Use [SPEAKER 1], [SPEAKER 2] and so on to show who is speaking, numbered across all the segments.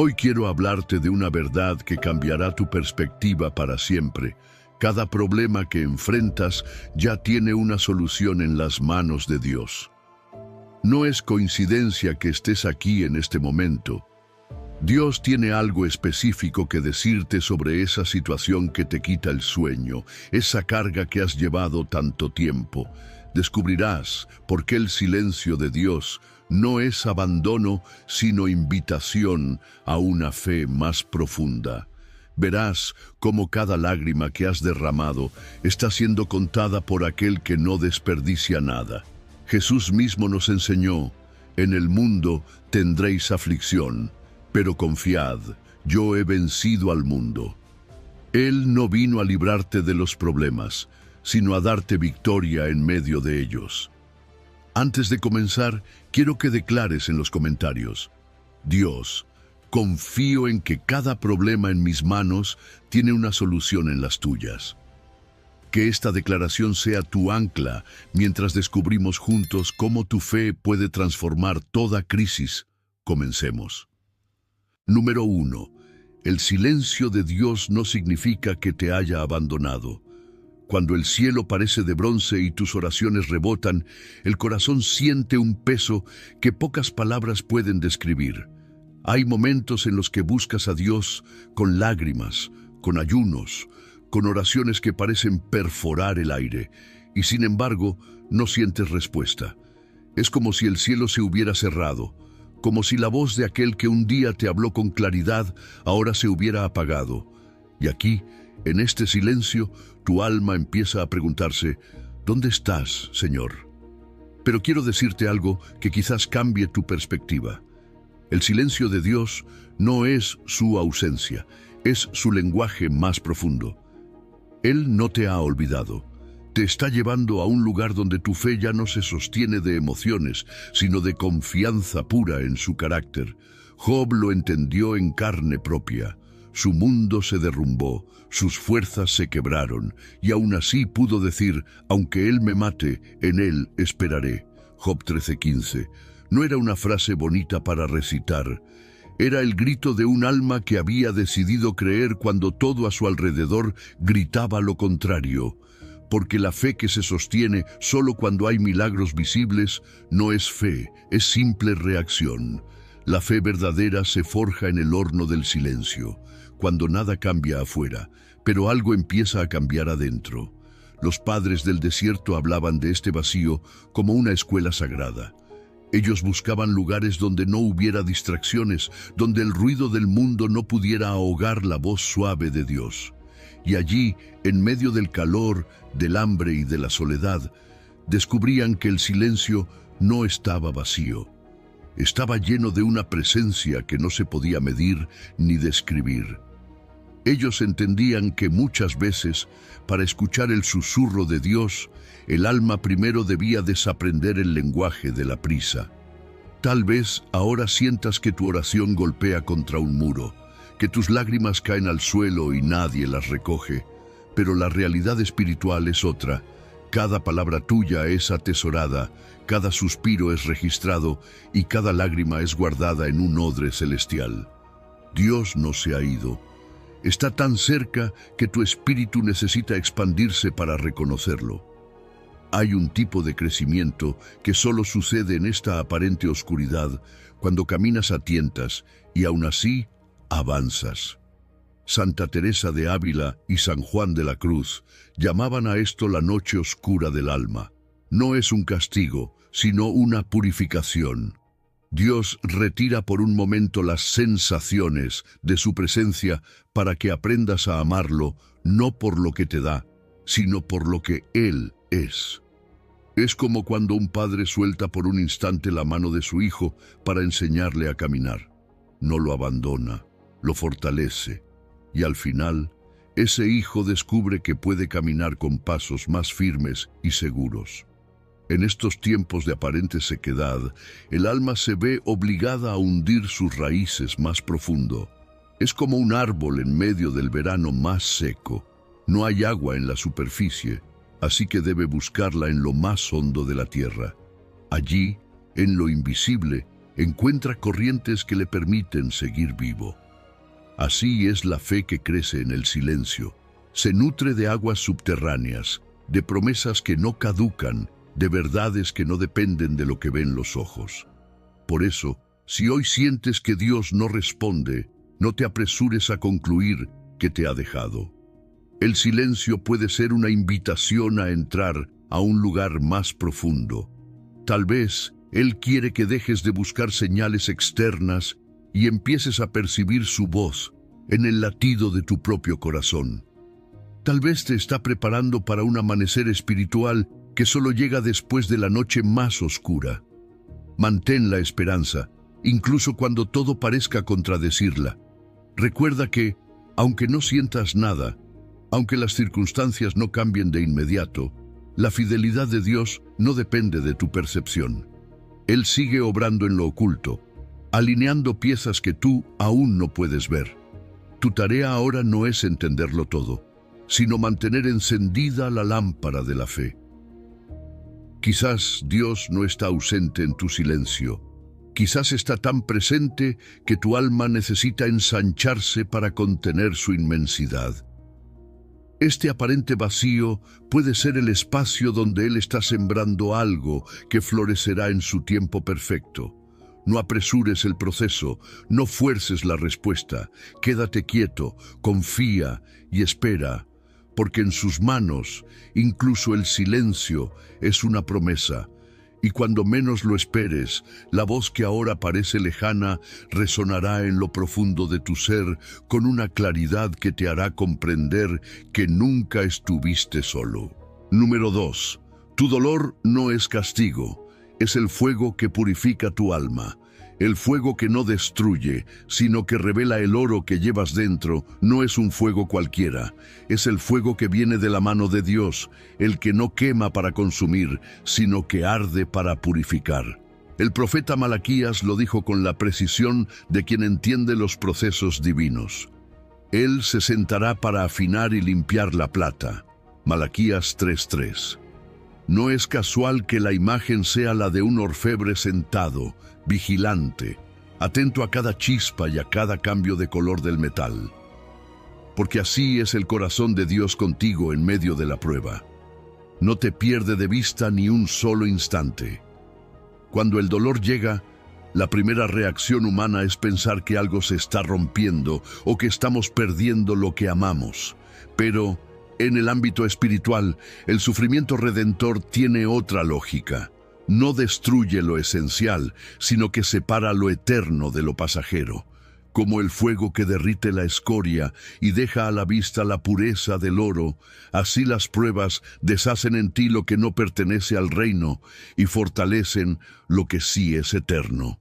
[SPEAKER 1] Hoy quiero hablarte de una verdad que cambiará tu perspectiva para siempre. Cada problema que enfrentas ya tiene una solución en las manos de Dios. No es coincidencia que estés aquí en este momento. Dios tiene algo específico que decirte sobre esa situación que te quita el sueño, esa carga que has llevado tanto tiempo. Descubrirás por qué el silencio de Dios no es abandono, sino invitación a una fe más profunda. Verás cómo cada lágrima que has derramado está siendo contada por aquel que no desperdicia nada. Jesús mismo nos enseñó: en el mundo tendréis aflicción, pero confiad, yo he vencido al mundo. Él no vino a librarte de los problemas, sino a darte victoria en medio de ellos. Antes de comenzar, quiero que declares en los comentarios: Dios, confío en que cada problema en mis manos tiene una solución en las tuyas. Que esta declaración sea tu ancla mientras descubrimos juntos cómo tu fe puede transformar toda crisis. Comencemos. Número 1. El silencio de Dios no significa que te haya abandonado. Cuando el cielo parece de bronce y tus oraciones rebotan, el corazón siente un peso que pocas palabras pueden describir. Hay momentos en los que buscas a Dios con lágrimas, con ayunos, con oraciones que parecen perforar el aire, y sin embargo no sientes respuesta. Es como si el cielo se hubiera cerrado, como si la voz de aquel que un día te habló con claridad ahora se hubiera apagado. Y aquí, en este silencio, tu alma empieza a preguntarse: ¿dónde estás, Señor? Pero quiero decirte algo que quizás cambie tu perspectiva. El silencio de Dios no es su ausencia, es su lenguaje más profundo. Él no te ha olvidado. Te está llevando a un lugar donde tu fe ya no se sostiene de emociones, sino de confianza pura en su carácter. Job lo entendió en carne propia. Su mundo se derrumbó, sus fuerzas se quebraron, y aún así pudo decir: aunque él me mate, en él esperaré. Job 13:15. No era una frase bonita para recitar. Era el grito de un alma que había decidido creer cuando todo a su alrededor gritaba lo contrario. Porque la fe que se sostiene solo cuando hay milagros visibles no es fe, es simple reacción. La fe verdadera se forja en el horno del silencio, cuando nada cambia afuera, pero algo empieza a cambiar adentro. Los padres del desierto hablaban de este vacío como una escuela sagrada. Ellos buscaban lugares donde no hubiera distracciones, donde el ruido del mundo no pudiera ahogar la voz suave de Dios. Y allí, en medio del calor, del hambre y de la soledad, descubrían que el silencio no estaba vacío. Estaba lleno de una presencia que no se podía medir ni describir. Ellos entendían que muchas veces, para escuchar el susurro de Dios, el alma primero debía desaprender el lenguaje de la prisa. Tal vez ahora sientas que tu oración golpea contra un muro, que tus lágrimas caen al suelo y nadie las recoge, pero la realidad espiritual es otra. Cada palabra tuya es atesorada, cada suspiro es registrado y cada lágrima es guardada en un odre celestial. Dios no se ha ido. Está tan cerca que tu espíritu necesita expandirse para reconocerlo. Hay un tipo de crecimiento que solo sucede en esta aparente oscuridad, cuando caminas a tientas y aún así avanzas. Santa Teresa de Ávila y San Juan de la Cruz llamaban a esto la noche oscura del alma. No es un castigo, sino una purificación. Dios retira por un momento las sensaciones de su presencia para que aprendas a amarlo, no por lo que te da, sino por lo que Él es. Es como cuando un padre suelta por un instante la mano de su hijo para enseñarle a caminar. No lo abandona, lo fortalece, y al final, ese hijo descubre que puede caminar con pasos más firmes y seguros. En estos tiempos de aparente sequedad, el alma se ve obligada a hundir sus raíces más profundo. Es como un árbol en medio del verano más seco. No hay agua en la superficie, así que debe buscarla en lo más hondo de la tierra. Allí, en lo invisible, encuentra corrientes que le permiten seguir vivo. Así es la fe que crece en el silencio. Se nutre de aguas subterráneas, de promesas que no caducan, de verdades que no dependen de lo que ven los ojos. Por eso, si hoy sientes que Dios no responde, no te apresures a concluir que te ha dejado. El silencio puede ser una invitación a entrar a un lugar más profundo. Tal vez Él quiere que dejes de buscar señales externas y empieces a percibir su voz en el latido de tu propio corazón. Tal vez te está preparando para un amanecer espiritual que solo llega después de la noche más oscura. Mantén la esperanza, incluso cuando todo parezca contradecirla. Recuerda que, aunque no sientas nada, aunque las circunstancias no cambien de inmediato, la fidelidad de Dios no depende de tu percepción. Él sigue obrando en lo oculto, alineando piezas que tú aún no puedes ver. Tu tarea ahora no es entenderlo todo, sino mantener encendida la lámpara de la fe. Quizás Dios no está ausente en tu silencio. Quizás está tan presente que tu alma necesita ensancharse para contener su inmensidad. Este aparente vacío puede ser el espacio donde Él está sembrando algo que florecerá en su tiempo perfecto. No apresures el proceso, no fuerces la respuesta. Quédate quieto, confía y espera, porque en sus manos, incluso el silencio es una promesa. Y cuando menos lo esperes, la voz que ahora parece lejana resonará en lo profundo de tu ser con una claridad que te hará comprender que nunca estuviste solo. Número 2. Tu dolor no es castigo, es el fuego que purifica tu alma. El fuego que no destruye, sino que revela el oro que llevas dentro, no es un fuego cualquiera. Es el fuego que viene de la mano de Dios, el que no quema para consumir, sino que arde para purificar. El profeta Malaquías lo dijo con la precisión de quien entiende los procesos divinos. Él se sentará para afinar y limpiar la plata. Malaquías 3:3. No es casual que la imagen sea la de un orfebre sentado, vigilante, atento a cada chispa y a cada cambio de color del metal. Porque así es el corazón de Dios contigo en medio de la prueba. No te pierde de vista ni un solo instante. Cuando el dolor llega, la primera reacción humana es pensar que algo se está rompiendo o que estamos perdiendo lo que amamos. Pero en el ámbito espiritual, el sufrimiento redentor tiene otra lógica. No destruye lo esencial, sino que separa lo eterno de lo pasajero. Como el fuego que derrite la escoria y deja a la vista la pureza del oro, así las pruebas deshacen en ti lo que no pertenece al reino y fortalecen lo que sí es eterno.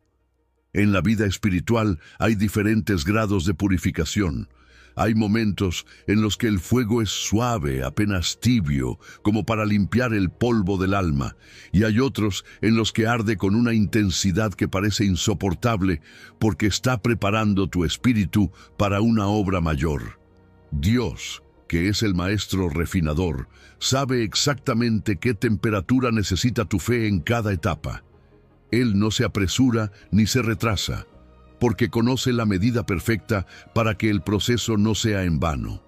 [SPEAKER 1] En la vida espiritual hay diferentes grados de purificación. Hay momentos en los que el fuego es suave, apenas tibio, como para limpiar el polvo del alma, y hay otros en los que arde con una intensidad que parece insoportable porque está preparando tu espíritu para una obra mayor. Dios, que es el maestro refinador, sabe exactamente qué temperatura necesita tu fe en cada etapa. Él no se apresura ni se retrasa, porque conoce la medida perfecta para que el proceso no sea en vano.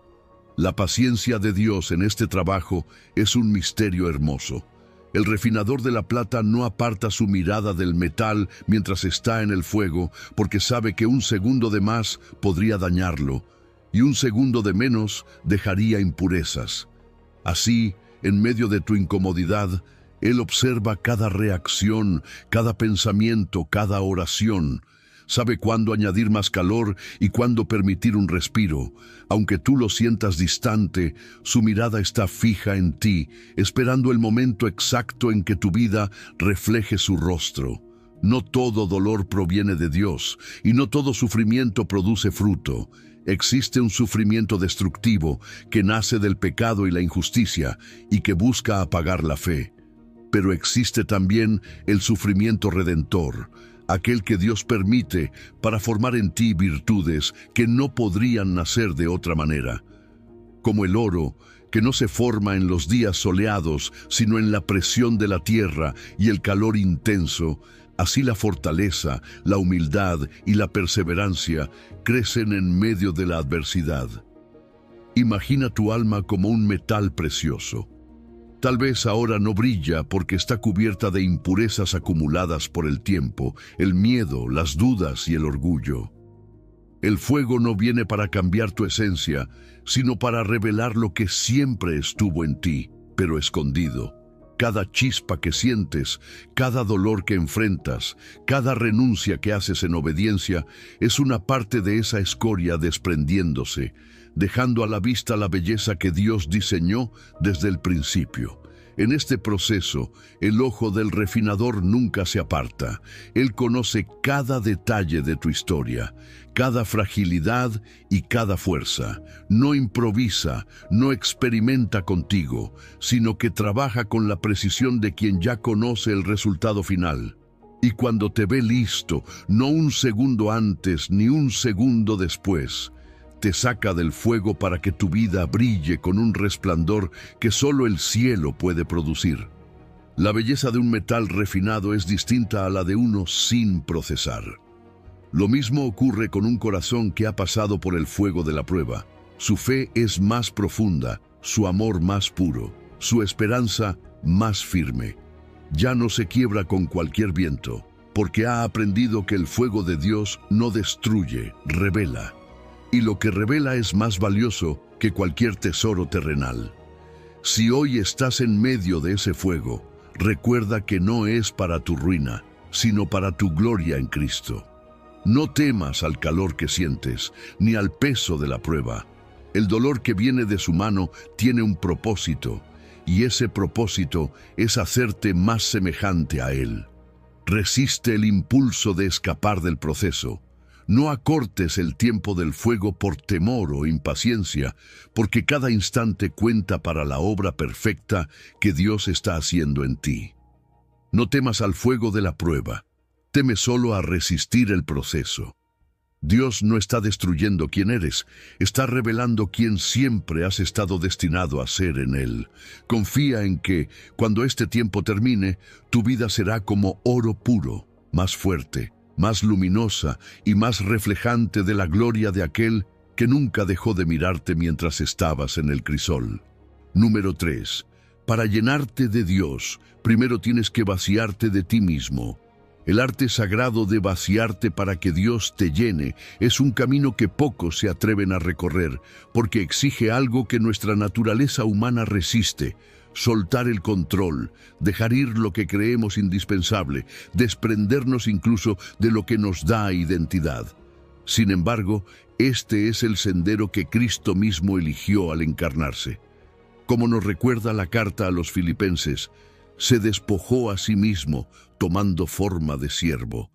[SPEAKER 1] La paciencia de Dios en este trabajo es un misterio hermoso. El refinador de la plata no aparta su mirada del metal mientras está en el fuego, porque sabe que un segundo de más podría dañarlo, y un segundo de menos dejaría impurezas. Así, en medio de tu incomodidad, Él observa cada reacción, cada pensamiento, cada oración. Sabe cuándo añadir más calor y cuándo permitir un respiro. Aunque tú lo sientas distante, su mirada está fija en ti, esperando el momento exacto en que tu vida refleje su rostro. No todo dolor proviene de Dios, y no todo sufrimiento produce fruto. Existe un sufrimiento destructivo que nace del pecado y la injusticia, y que busca apagar la fe. Pero existe también el sufrimiento redentor, aquel que Dios permite para formar en ti virtudes que no podrían nacer de otra manera. Como el oro, que no se forma en los días soleados, sino en la presión de la tierra y el calor intenso, Así la fortaleza, la humildad y la perseverancia crecen en medio de la adversidad. Imagina tu alma como un metal precioso. Tal vez ahora no brilla porque está cubierta de impurezas acumuladas por el tiempo, el miedo, las dudas y el orgullo. El fuego no viene para cambiar tu esencia, sino para revelar lo que siempre estuvo en ti, pero escondido. Cada chispa que sientes, cada dolor que enfrentas, cada renuncia que haces en obediencia, es una parte de esa escoria desprendiéndose, dejando a la vista la belleza que Dios diseñó desde el principio. En este proceso, el ojo del refinador nunca se aparta. Él conoce cada detalle de tu historia, cada fragilidad y cada fuerza. No improvisa, no experimenta contigo, sino que trabaja con la precisión de quien ya conoce el resultado final. Y cuando te ve listo, no un segundo antes ni un segundo después, te saca del fuego para que tu vida brille con un resplandor que solo el cielo puede producir. La belleza de un metal refinado es distinta a la de uno sin procesar. Lo mismo ocurre con un corazón que ha pasado por el fuego de la prueba. Su fe es más profunda, su amor más puro, su esperanza más firme. Ya no se quiebra con cualquier viento, porque ha aprendido que el fuego de Dios no destruye, revela. Y lo que revela es más valioso que cualquier tesoro terrenal. Si hoy estás en medio de ese fuego, recuerda que no es para tu ruina, sino para tu gloria en Cristo. No temas al calor que sientes, ni al peso de la prueba. El dolor que viene de su mano tiene un propósito, y ese propósito es hacerte más semejante a Él. Resiste el impulso de escapar del proceso. No acortes el tiempo del fuego por temor o impaciencia, porque cada instante cuenta para la obra perfecta que Dios está haciendo en ti. No temas al fuego de la prueba, teme solo a resistir el proceso. Dios no está destruyendo quién eres, está revelando quién siempre has estado destinado a ser en Él. Confía en que, cuando este tiempo termine, tu vida será como oro puro, más fuerte, más luminosa y más reflejante de la gloria de aquel que nunca dejó de mirarte mientras estabas en el crisol. Número 3. Para llenarte de Dios, primero tienes que vaciarte de ti mismo. El arte sagrado de vaciarte para que Dios te llene es un camino que pocos se atreven a recorrer, porque exige algo que nuestra naturaleza humana resiste: soltar el control, dejar ir lo que creemos indispensable, desprendernos incluso de lo que nos da identidad. Sin embargo, este es el sendero que Cristo mismo eligió al encarnarse. Como nos recuerda la carta a los Filipenses, se despojó a sí mismo, tomando forma de siervo.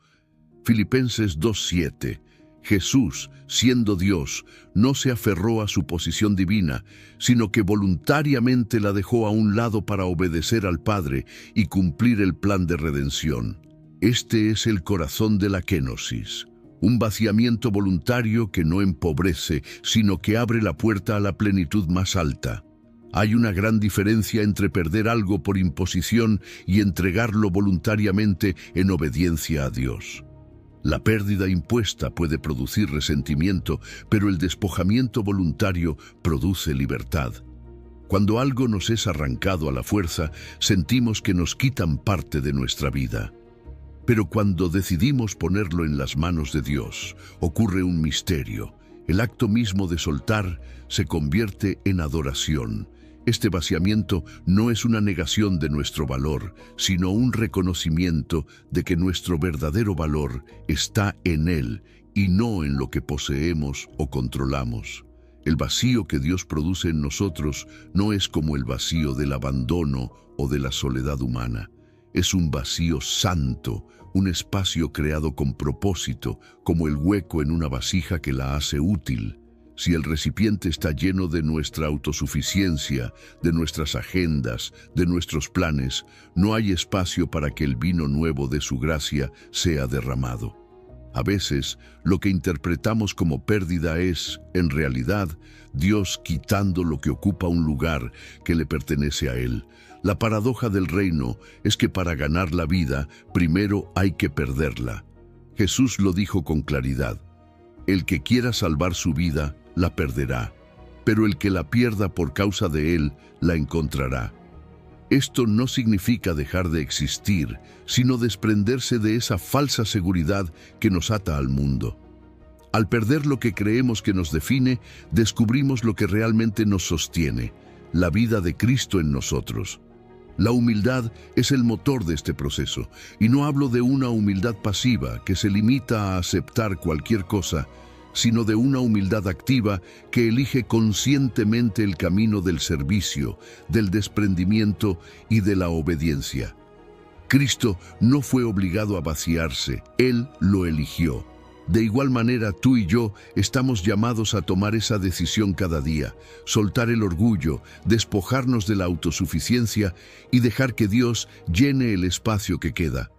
[SPEAKER 1] Filipenses 2:7. Jesús, siendo Dios, no se aferró a su posición divina, sino que voluntariamente la dejó a un lado para obedecer al Padre y cumplir el plan de redención. Este es el corazón de la kénosis, un vaciamiento voluntario que no empobrece, sino que abre la puerta a la plenitud más alta. Hay una gran diferencia entre perder algo por imposición y entregarlo voluntariamente en obediencia a Dios. La pérdida impuesta puede producir resentimiento, pero el despojamiento voluntario produce libertad. Cuando algo nos es arrancado a la fuerza, sentimos que nos quitan parte de nuestra vida. Pero cuando decidimos ponerlo en las manos de Dios, ocurre un misterio. El acto mismo de soltar se convierte en adoración. Este vaciamiento no es una negación de nuestro valor, sino un reconocimiento de que nuestro verdadero valor está en Él y no en lo que poseemos o controlamos. El vacío que Dios produce en nosotros no es como el vacío del abandono o de la soledad humana. Es un vacío santo, un espacio creado con propósito, como el hueco en una vasija que la hace útil. Si el recipiente está lleno de nuestra autosuficiencia, de nuestras agendas, de nuestros planes, no hay espacio para que el vino nuevo de su gracia sea derramado. A veces, lo que interpretamos como pérdida es, en realidad, Dios quitando lo que ocupa un lugar que le pertenece a Él. La paradoja del reino es que para ganar la vida, primero hay que perderla. Jesús lo dijo con claridad: el que quiera salvar su vida, la perderá, pero el que la pierda por causa de Él, la encontrará. Esto no significa dejar de existir, sino desprenderse de esa falsa seguridad que nos ata al mundo. Al perder lo que creemos que nos define, descubrimos lo que realmente nos sostiene, la vida de Cristo en nosotros. La humildad es el motor de este proceso, y no hablo de una humildad pasiva que se limita a aceptar cualquier cosa, sino de una humildad activa que elige conscientemente el camino del servicio, del desprendimiento y de la obediencia. Cristo no fue obligado a vaciarse, Él lo eligió. De igual manera, tú y yo estamos llamados a tomar esa decisión cada día, soltar el orgullo, despojarnos de la autosuficiencia y dejar que Dios llene el espacio que queda.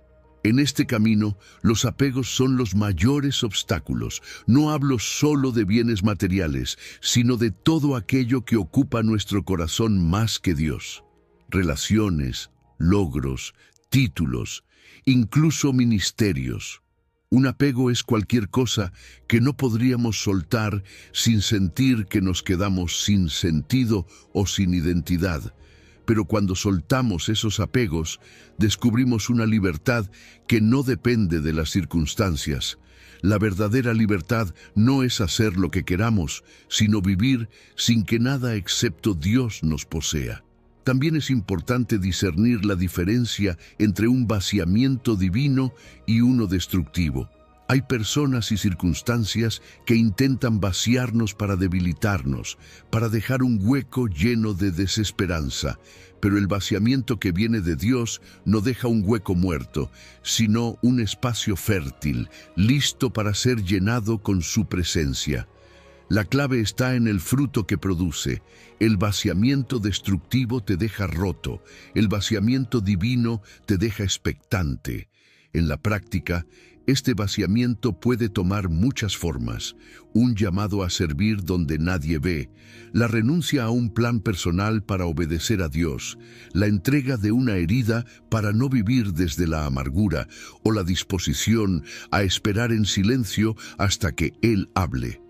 [SPEAKER 1] En este camino, los apegos son los mayores obstáculos. No hablo solo de bienes materiales, sino de todo aquello que ocupa nuestro corazón más que Dios. Relaciones, logros, títulos, incluso ministerios. Un apego es cualquier cosa que no podríamos soltar sin sentir que nos quedamos sin sentido o sin identidad. Pero cuando soltamos esos apegos, descubrimos una libertad que no depende de las circunstancias. La verdadera libertad no es hacer lo que queramos, sino vivir sin que nada excepto Dios nos posea. También es importante discernir la diferencia entre un vaciamiento divino y uno destructivo. Hay personas y circunstancias que intentan vaciarnos para debilitarnos, para dejar un hueco lleno de desesperanza. Pero el vaciamiento que viene de Dios no deja un hueco muerto, sino un espacio fértil, listo para ser llenado con su presencia. La clave está en el fruto que produce. El vaciamiento destructivo te deja roto, el vaciamiento divino te deja expectante. En la práctica, este vaciamiento puede tomar muchas formas: un llamado a servir donde nadie ve, la renuncia a un plan personal para obedecer a Dios, la entrega de una herida para no vivir desde la amargura, o la disposición a esperar en silencio hasta que Él hable.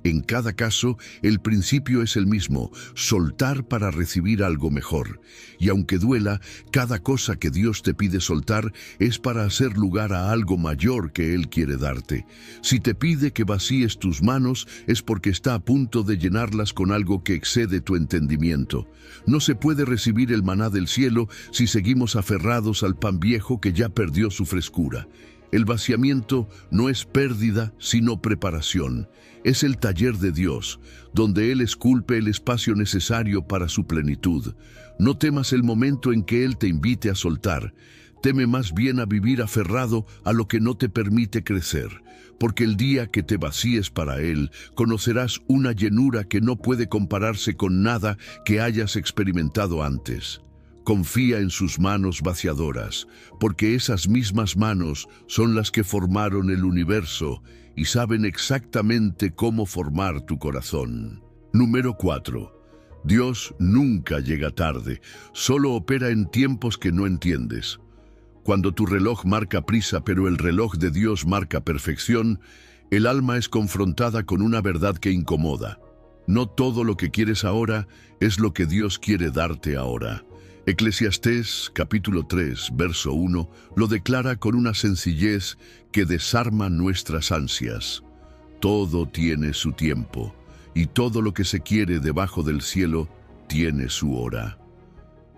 [SPEAKER 1] En cada caso, el principio es el mismo: soltar para recibir algo mejor. Y aunque duela, cada cosa que Dios te pide soltar es para hacer lugar a algo mayor que Él quiere darte. Si te pide que vacíes tus manos, es porque está a punto de llenarlas con algo que excede tu entendimiento. No se puede recibir el maná del cielo si seguimos aferrados al pan viejo que ya perdió su frescura. El vaciamiento no es pérdida, sino preparación. Es el taller de Dios, donde Él esculpe el espacio necesario para su plenitud. No temas el momento en que Él te invite a soltar. Teme más bien a vivir aferrado a lo que no te permite crecer, porque el día que te vacíes para Él, conocerás una llenura que no puede compararse con nada que hayas experimentado antes. Confía en sus manos vaciadoras, porque esas mismas manos son las que formaron el universo y saben exactamente cómo formar tu corazón. Número 4. Dios nunca llega tarde, solo opera en tiempos que no entiendes. Cuando tu reloj marca prisa, pero el reloj de Dios marca perfección, el alma es confrontada con una verdad que incomoda. No todo lo que quieres ahora es lo que Dios quiere darte ahora. Eclesiastés, capítulo 3, verso 1, lo declara con una sencillez que desarma nuestras ansias. Todo tiene su tiempo, y todo lo que se quiere debajo del cielo tiene su hora.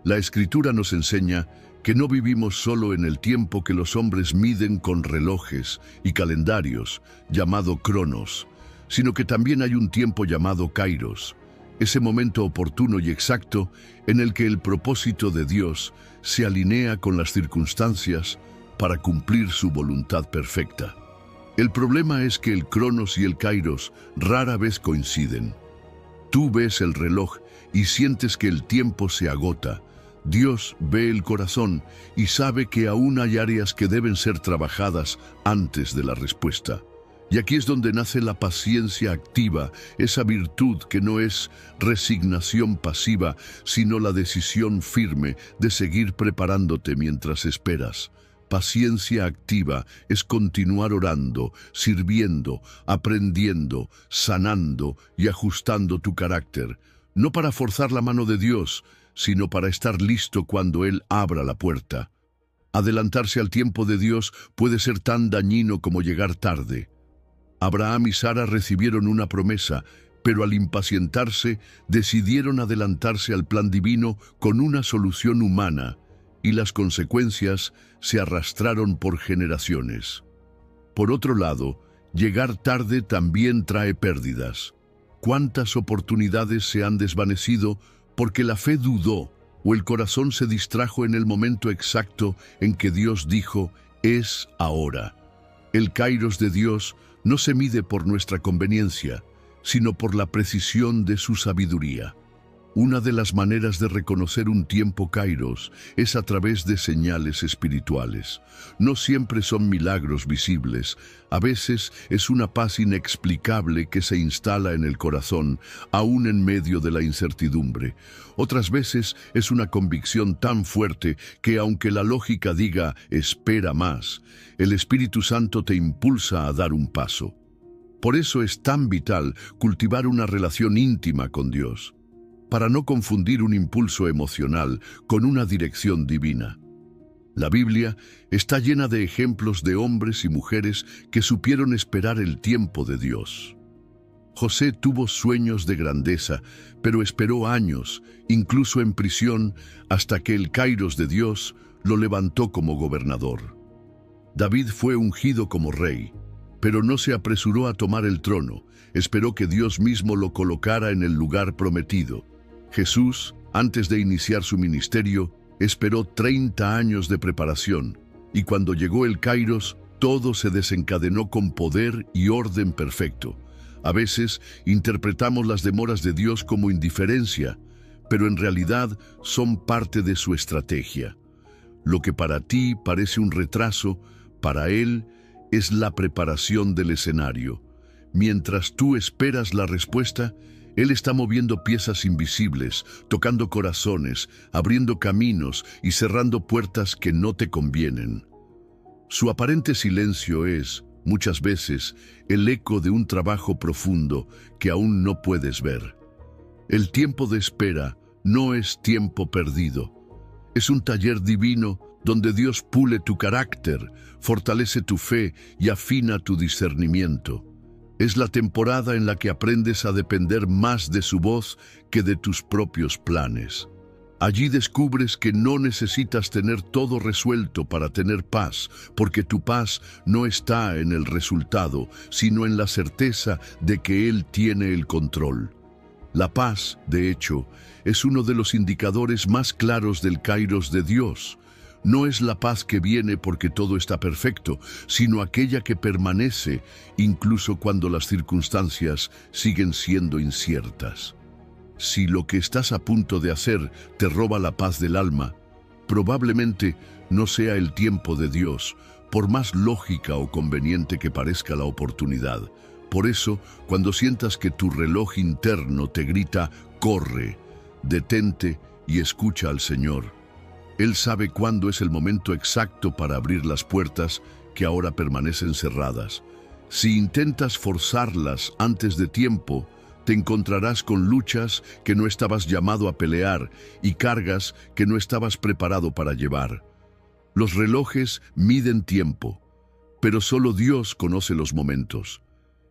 [SPEAKER 1] La Escritura nos enseña que no vivimos solo en el tiempo que los hombres miden con relojes y calendarios, llamado Cronos, sino que también hay un tiempo llamado Kairos, ese momento oportuno y exacto en el que el propósito de Dios se alinea con las circunstancias para cumplir su voluntad perfecta. El problema es que el Cronos y el Kairos rara vez coinciden. Tú ves el reloj y sientes que el tiempo se agota, Dios ve el corazón y sabe que aún hay áreas que deben ser trabajadas antes de la respuesta. Y aquí es donde nace la paciencia activa, esa virtud que no es resignación pasiva, sino la decisión firme de seguir preparándote mientras esperas. Paciencia activa es continuar orando, sirviendo, aprendiendo, sanando y ajustando tu carácter, no para forzar la mano de Dios, sino para estar listo cuando Él abra la puerta. Adelantarse al tiempo de Dios puede ser tan dañino como llegar tarde. Abraham y Sara recibieron una promesa, pero al impacientarse, decidieron adelantarse al plan divino con una solución humana, y las consecuencias se arrastraron por generaciones. Por otro lado, llegar tarde también trae pérdidas. ¿Cuántas oportunidades se han desvanecido porque la fe dudó o el corazón se distrajo en el momento exacto en que Dios dijo, es ahora? El kairos de Dios no se mide por nuestra conveniencia, sino por la precisión de su sabiduría. Una de las maneras de reconocer un tiempo kairos es a través de señales espirituales. No siempre son milagros visibles, a veces es una paz inexplicable que se instala en el corazón, aún en medio de la incertidumbre. Otras veces es una convicción tan fuerte que aunque la lógica diga espera más, el Espíritu Santo te impulsa a dar un paso. Por eso es tan vital cultivar una relación íntima con Dios, para no confundir un impulso emocional con una dirección divina. La Biblia está llena de ejemplos de hombres y mujeres que supieron esperar el tiempo de Dios. José tuvo sueños de grandeza, pero esperó años, incluso en prisión, hasta que el kairos de Dios lo levantó como gobernador. David fue ungido como rey, pero no se apresuró a tomar el trono, esperó que Dios mismo lo colocara en el lugar prometido. Jesús, antes de iniciar su ministerio, esperó 30 años de preparación, y cuando llegó el kairos, todo se desencadenó con poder y orden perfecto. A veces interpretamos las demoras de Dios como indiferencia, pero en realidad son parte de su estrategia. Lo que para ti parece un retraso, para Él es la preparación del escenario. Mientras tú esperas la respuesta, Él está moviendo piezas invisibles, tocando corazones, abriendo caminos y cerrando puertas que no te convienen. Su aparente silencio es, muchas veces, el eco de un trabajo profundo que aún no puedes ver. El tiempo de espera no es tiempo perdido. Es un taller divino donde Dios pule tu carácter, fortalece tu fe y afina tu discernimiento. Es la temporada en la que aprendes a depender más de su voz que de tus propios planes. Allí descubres que no necesitas tener todo resuelto para tener paz, porque tu paz no está en el resultado, sino en la certeza de que Él tiene el control. La paz, de hecho, es uno de los indicadores más claros del kairos de Dios. No es la paz que viene porque todo está perfecto, sino aquella que permanece incluso cuando las circunstancias siguen siendo inciertas. Si lo que estás a punto de hacer te roba la paz del alma, probablemente no sea el tiempo de Dios, por más lógica o conveniente que parezca la oportunidad. Por eso, cuando sientas que tu reloj interno te grita, corre, detente y escucha al Señor. Él sabe cuándo es el momento exacto para abrir las puertas que ahora permanecen cerradas. Si intentas forzarlas antes de tiempo, te encontrarás con luchas que no estabas llamado a pelear y cargas que no estabas preparado para llevar. Los relojes miden tiempo, pero solo Dios conoce los momentos.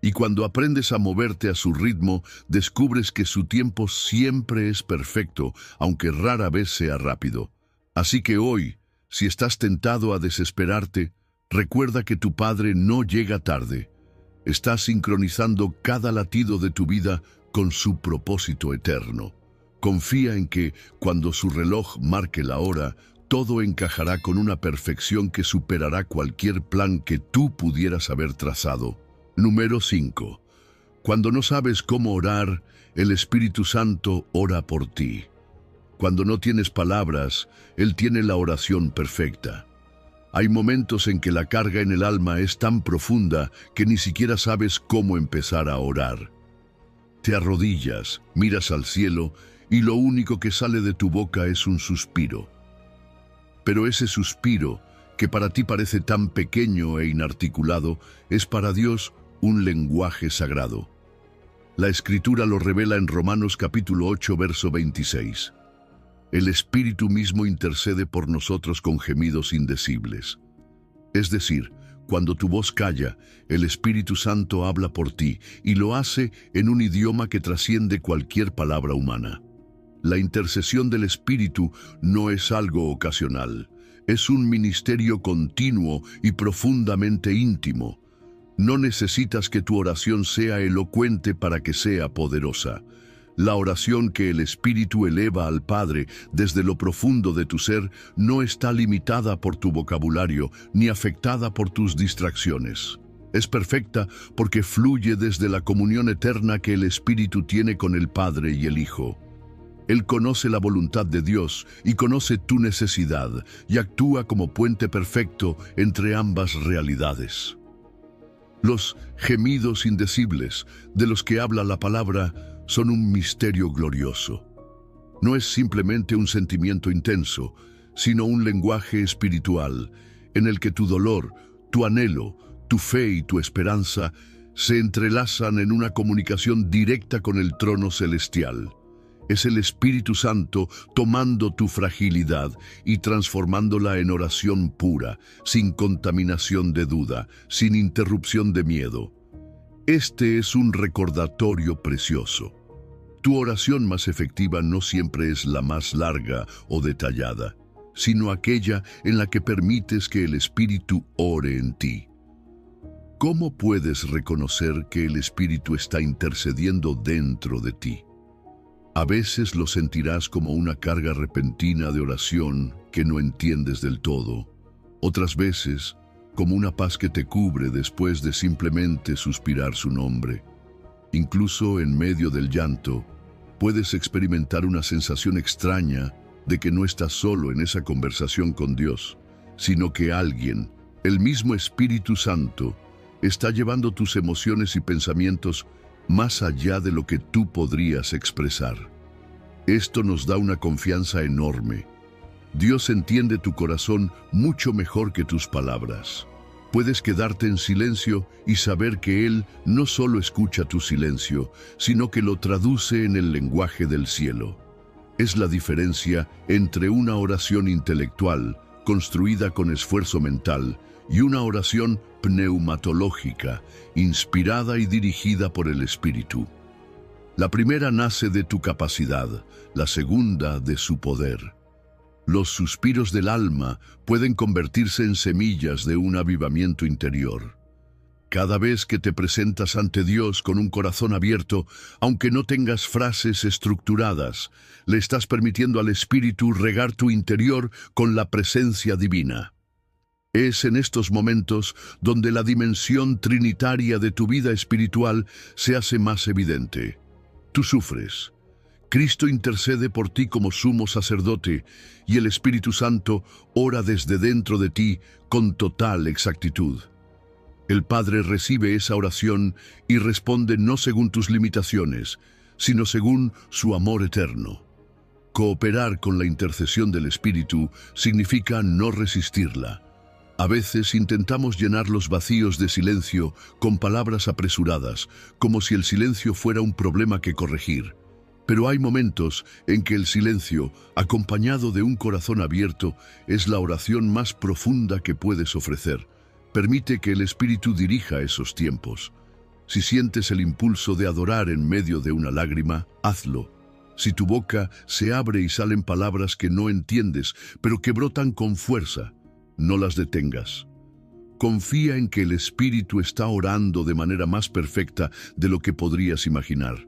[SPEAKER 1] Y cuando aprendes a moverte a su ritmo, descubres que su tiempo siempre es perfecto, aunque rara vez sea rápido. Así que hoy, si estás tentado a desesperarte, recuerda que tu Padre no llega tarde. Estás sincronizando cada latido de tu vida con su propósito eterno. Confía en que, cuando su reloj marque la hora, todo encajará con una perfección que superará cualquier plan que tú pudieras haber trazado. Número 5. Cuando no sabes cómo orar, el Espíritu Santo ora por ti. Cuando no tienes palabras, Él tiene la oración perfecta. Hay momentos en que la carga en el alma es tan profunda que ni siquiera sabes cómo empezar a orar. Te arrodillas, miras al cielo y lo único que sale de tu boca es un suspiro. Pero ese suspiro, que para ti parece tan pequeño e inarticulado, es para Dios un lenguaje sagrado. La Escritura lo revela en Romanos capítulo 8, verso 26. El Espíritu mismo intercede por nosotros con gemidos indecibles. Es decir, cuando tu voz calla, el Espíritu Santo habla por ti y lo hace en un idioma que trasciende cualquier palabra humana. La intercesión del Espíritu no es algo ocasional, es un ministerio continuo y profundamente íntimo. No necesitas que tu oración sea elocuente para que sea poderosa. La oración que el Espíritu eleva al Padre desde lo profundo de tu ser no está limitada por tu vocabulario ni afectada por tus distracciones. Es perfecta porque fluye desde la comunión eterna que el Espíritu tiene con el Padre y el Hijo. Él conoce la voluntad de Dios y conoce tu necesidad y actúa como puente perfecto entre ambas realidades. Los gemidos indecibles de los que habla la palabra son un misterio glorioso. No es simplemente un sentimiento intenso, sino un lenguaje espiritual en el que tu dolor, tu anhelo, tu fe y tu esperanza se entrelazan en una comunicación directa con el trono celestial. Es el Espíritu Santo tomando tu fragilidad y transformándola en oración pura, sin contaminación de duda, sin interrupción de miedo. Este es un recordatorio precioso. Tu oración más efectiva no siempre es la más larga o detallada, sino aquella en la que permites que el Espíritu ore en ti. ¿Cómo puedes reconocer que el Espíritu está intercediendo dentro de ti? A veces lo sentirás como una carga repentina de oración que no entiendes del todo. Otras veces, como una paz que te cubre después de simplemente suspirar su nombre. Incluso en medio del llanto, puedes experimentar una sensación extraña de que no estás solo en esa conversación con Dios, sino que alguien, el mismo Espíritu Santo, está llevando tus emociones y pensamientos más allá de lo que tú podrías expresar. Esto nos da una confianza enorme. Dios entiende tu corazón mucho mejor que tus palabras. Puedes quedarte en silencio y saber que Él no solo escucha tu silencio, sino que lo traduce en el lenguaje del cielo. Es la diferencia entre una oración intelectual, construida con esfuerzo mental, y una oración pneumatológica, inspirada y dirigida por el Espíritu. La primera nace de tu capacidad, la segunda de su poder. Los suspiros del alma pueden convertirse en semillas de un avivamiento interior. Cada vez que te presentas ante Dios con un corazón abierto, aunque no tengas frases estructuradas, le estás permitiendo al Espíritu regar tu interior con la presencia divina. Es en estos momentos donde la dimensión trinitaria de tu vida espiritual se hace más evidente. Tú sufres. Cristo intercede por ti como sumo sacerdote y el Espíritu Santo ora desde dentro de ti con total exactitud. El Padre recibe esa oración y responde no según tus limitaciones, sino según su amor eterno. Cooperar con la intercesión del Espíritu significa no resistirla. A veces intentamos llenar los vacíos de silencio con palabras apresuradas, como si el silencio fuera un problema que corregir. Pero hay momentos en que el silencio, acompañado de un corazón abierto, es la oración más profunda que puedes ofrecer. Permite que el Espíritu dirija esos tiempos. Si sientes el impulso de adorar en medio de una lágrima, hazlo. Si tu boca se abre y salen palabras que no entiendes, pero que brotan con fuerza, no las detengas. Confía en que el Espíritu está orando de manera más perfecta de lo que podrías imaginar.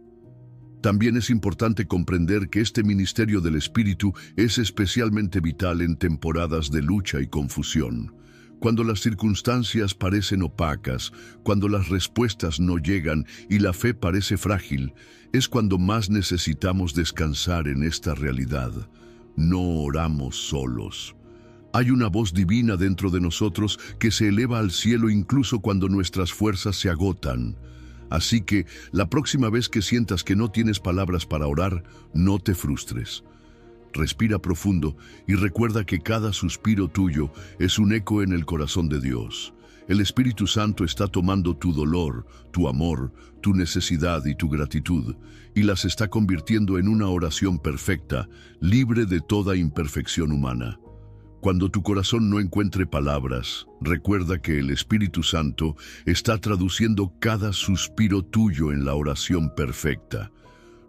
[SPEAKER 1] También es importante comprender que este ministerio del Espíritu es especialmente vital en temporadas de lucha y confusión. Cuando las circunstancias parecen opacas, cuando las respuestas no llegan y la fe parece frágil, es cuando más necesitamos descansar en esta realidad. No oramos solos. Hay una voz divina dentro de nosotros que se eleva al cielo incluso cuando nuestras fuerzas se agotan. Así que, la próxima vez que sientas que no tienes palabras para orar, no te frustres. Respira profundo y recuerda que cada suspiro tuyo es un eco en el corazón de Dios. El Espíritu Santo está tomando tu dolor, tu amor, tu necesidad y tu gratitud, y las está convirtiendo en una oración perfecta, libre de toda imperfección humana. Cuando tu corazón no encuentre palabras, recuerda que el Espíritu Santo está traduciendo cada suspiro tuyo en la oración perfecta.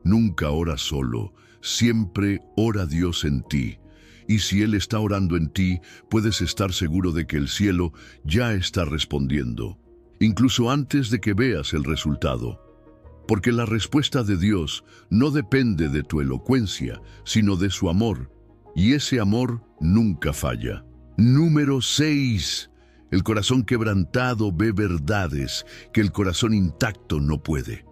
[SPEAKER 1] Nunca ora solo, siempre ora Dios en ti. Y si Él está orando en ti, puedes estar seguro de que el cielo ya está respondiendo, incluso antes de que veas el resultado. Porque la respuesta de Dios no depende de tu elocuencia, sino de su amor. Y ese amor nunca falla. Número 6. El corazón quebrantado ve verdades que el corazón intacto no puede.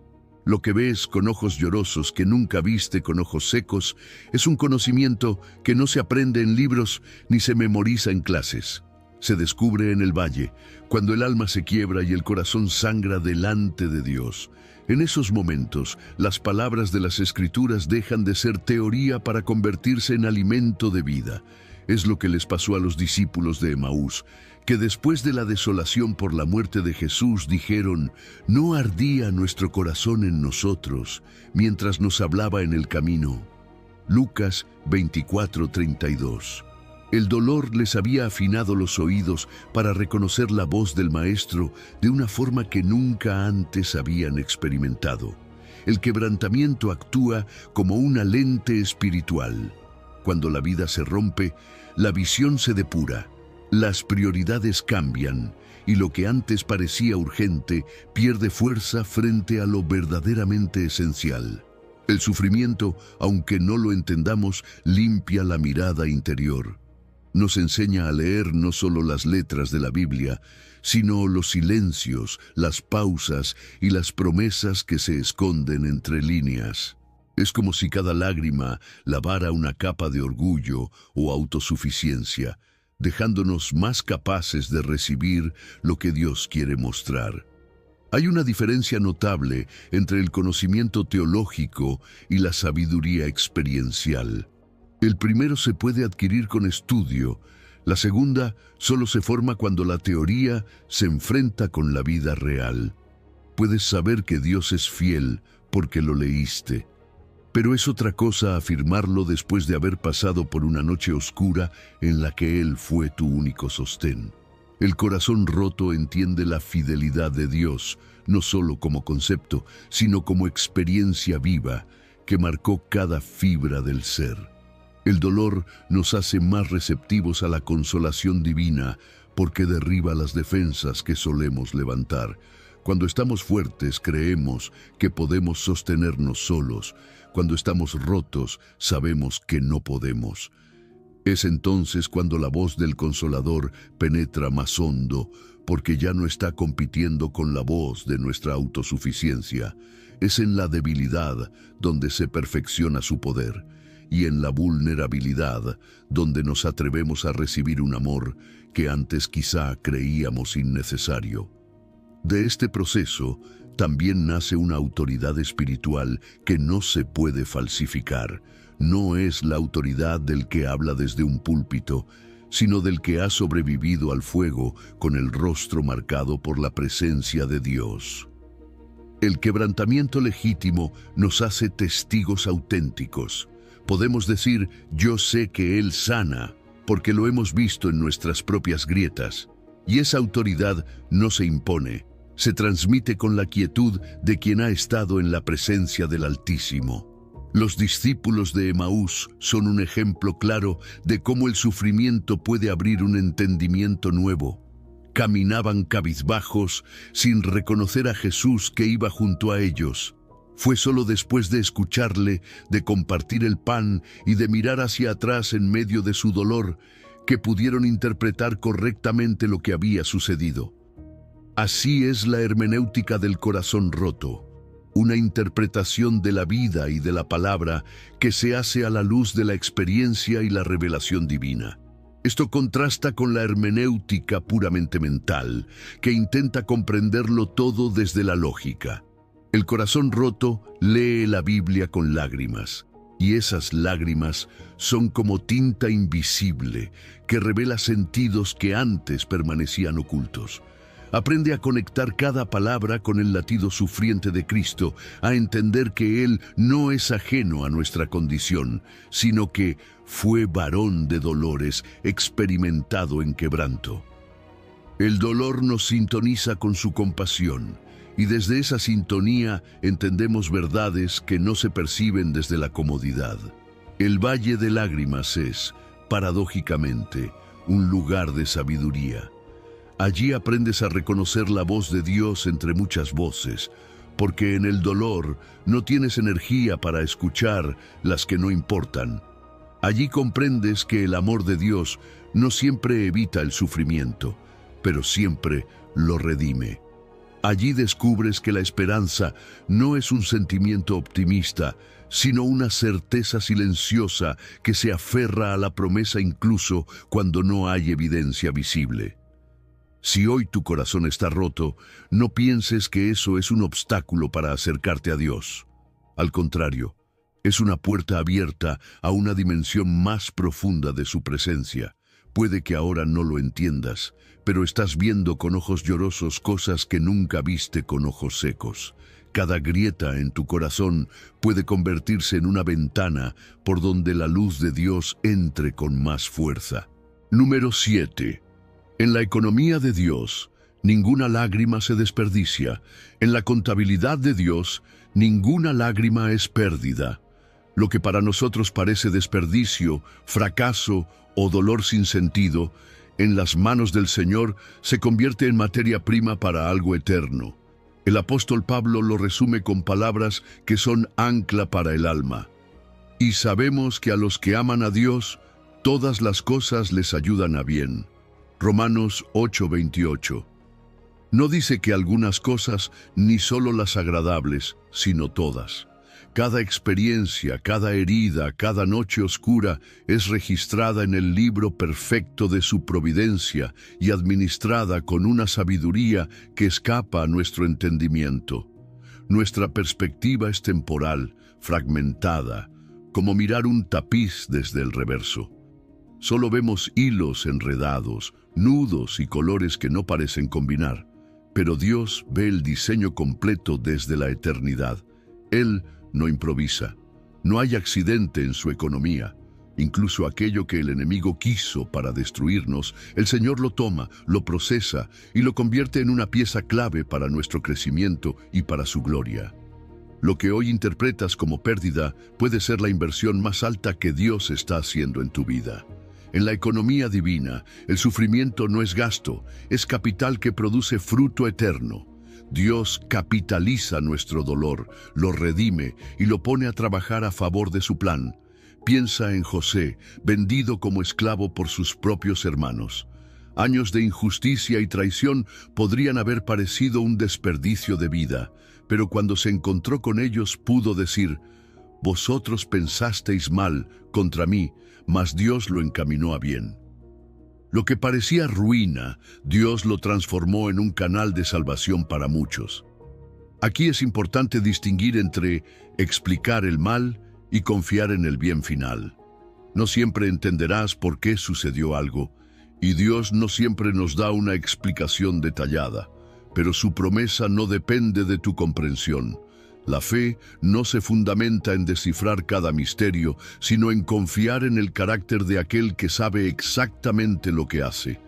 [SPEAKER 1] Lo que ves con ojos llorosos que nunca viste con ojos secos es un conocimiento que no se aprende en libros ni se memoriza en clases. Se descubre en el valle, cuando el alma se quiebra y el corazón sangra delante de Dios. En esos momentos, las palabras de las Escrituras dejan de ser teoría para convertirse en alimento de vida. Es lo que les pasó a los discípulos de Emaús, que después de la desolación por la muerte de Jesús dijeron: «¿No ardía nuestro corazón en nosotros mientras nos hablaba en el camino?». Lucas 24:32. El dolor les había afinado los oídos para reconocer la voz del Maestro de una forma que nunca antes habían experimentado. El quebrantamiento actúa como una lente espiritual. Cuando la vida se rompe, la visión se depura, las prioridades cambian y lo que antes parecía urgente pierde fuerza frente a lo verdaderamente esencial. El sufrimiento, aunque no lo entendamos, limpia la mirada interior. Nos enseña a leer no solo las letras de la Biblia, sino los silencios, las pausas y las promesas que se esconden entre líneas. Es como si cada lágrima lavara una capa de orgullo o autosuficiencia, dejándonos más capaces de recibir lo que Dios quiere mostrar. Hay una diferencia notable entre el conocimiento teológico y la sabiduría experiencial. El primero se puede adquirir con estudio, la segunda solo se forma cuando la teoría se enfrenta con la vida real. Puedes saber que Dios es fiel porque lo leíste, pero es otra cosa afirmarlo después de haber pasado por una noche oscura en la que Él fue tu único sostén. El corazón roto entiende la fidelidad de Dios, no solo como concepto, sino como experiencia viva que marcó cada fibra del ser. El dolor nos hace más receptivos a la consolación divina porque derriba las defensas que solemos levantar. Cuando estamos fuertes, creemos que podemos sostenernos solos. Cuando estamos rotos, sabemos que no podemos. Es entonces cuando la voz del Consolador penetra más hondo, porque ya no está compitiendo con la voz de nuestra autosuficiencia. Es en la debilidad donde se perfecciona su poder, y en la vulnerabilidad donde nos atrevemos a recibir un amor que antes quizá creíamos innecesario. De este proceso también nace una autoridad espiritual que no se puede falsificar. No es la autoridad del que habla desde un púlpito, sino del que ha sobrevivido al fuego con el rostro marcado por la presencia de Dios. El quebrantamiento legítimo nos hace testigos auténticos. Podemos decir: yo sé que Él sana, porque lo hemos visto en nuestras propias grietas. Y esa autoridad no se impone, se transmite con la quietud de quien ha estado en la presencia del Altísimo. Los discípulos de Emaús son un ejemplo claro de cómo el sufrimiento puede abrir un entendimiento nuevo. Caminaban cabizbajos sin reconocer a Jesús que iba junto a ellos. Fue solo después de escucharle, de compartir el pan y de mirar hacia atrás en medio de su dolor, que pudieron interpretar correctamente lo que había sucedido. Así es la hermenéutica del corazón roto, una interpretación de la vida y de la palabra que se hace a la luz de la experiencia y la revelación divina. Esto contrasta con la hermenéutica puramente mental, que intenta comprenderlo todo desde la lógica. El corazón roto lee la Biblia con lágrimas, y esas lágrimas son como tinta invisible que revela sentidos que antes permanecían ocultos. Aprende a conectar cada palabra con el latido sufriente de Cristo, a entender que Él no es ajeno a nuestra condición, sino que fue varón de dolores, experimentado en quebranto. El dolor nos sintoniza con su compasión, y desde esa sintonía entendemos verdades que no se perciben desde la comodidad. El Valle de Lágrimas es, paradójicamente, un lugar de sabiduría. Allí aprendes a reconocer la voz de Dios entre muchas voces, porque en el dolor no tienes energía para escuchar las que no importan. Allí comprendes que el amor de Dios no siempre evita el sufrimiento, pero siempre lo redime. Allí descubres que la esperanza no es un sentimiento optimista, sino una certeza silenciosa que se aferra a la promesa incluso cuando no hay evidencia visible. Si hoy tu corazón está roto, no pienses que eso es un obstáculo para acercarte a Dios. Al contrario, es una puerta abierta a una dimensión más profunda de su presencia. Puede que ahora no lo entiendas, pero estás viendo con ojos llorosos cosas que nunca viste con ojos secos. Cada grieta en tu corazón puede convertirse en una ventana por donde la luz de Dios entre con más fuerza. Número 7. En la economía de Dios, ninguna lágrima se desperdicia. En la contabilidad de Dios, ninguna lágrima es pérdida. Lo que para nosotros parece desperdicio, fracaso o dolor sin sentido, en las manos del Señor se convierte en materia prima para algo eterno. El apóstol Pablo lo resume con palabras que son ancla para el alma. Y sabemos que a los que aman a Dios, todas las cosas les ayudan a bien. Romanos 8:28. No dice que algunas cosas, ni solo las agradables, sino todas. Cada experiencia, cada herida, cada noche oscura es registrada en el libro perfecto de su providencia y administrada con una sabiduría que escapa a nuestro entendimiento. Nuestra perspectiva es temporal, fragmentada, como mirar un tapiz desde el reverso. Solo vemos hilos enredados, nudos y colores que no parecen combinar, pero Dios ve el diseño completo desde la eternidad. Él no improvisa. No hay accidente en su economía. Incluso aquello que el enemigo quiso para destruirnos, el Señor lo toma, lo procesa y lo convierte en una pieza clave para nuestro crecimiento y para su gloria. Lo que hoy interpretas como pérdida puede ser la inversión más alta que Dios está haciendo en tu vida. En la economía divina, el sufrimiento no es gasto, es capital que produce fruto eterno. Dios capitaliza nuestro dolor, lo redime y lo pone a trabajar a favor de su plan. Piensa en José, vendido como esclavo por sus propios hermanos. Años de injusticia y traición podrían haber parecido un desperdicio de vida, pero cuando se encontró con ellos pudo decir: «Vosotros pensasteis mal contra mí, mas Dios lo encaminó a bien». Lo que parecía ruina, Dios lo transformó en un canal de salvación para muchos. Aquí es importante distinguir entre explicar el mal y confiar en el bien final. No siempre entenderás por qué sucedió algo, y Dios no siempre nos da una explicación detallada, pero su promesa no depende de tu comprensión. La fe no se fundamenta en descifrar cada misterio, sino en confiar en el carácter de aquel que sabe exactamente lo que hace.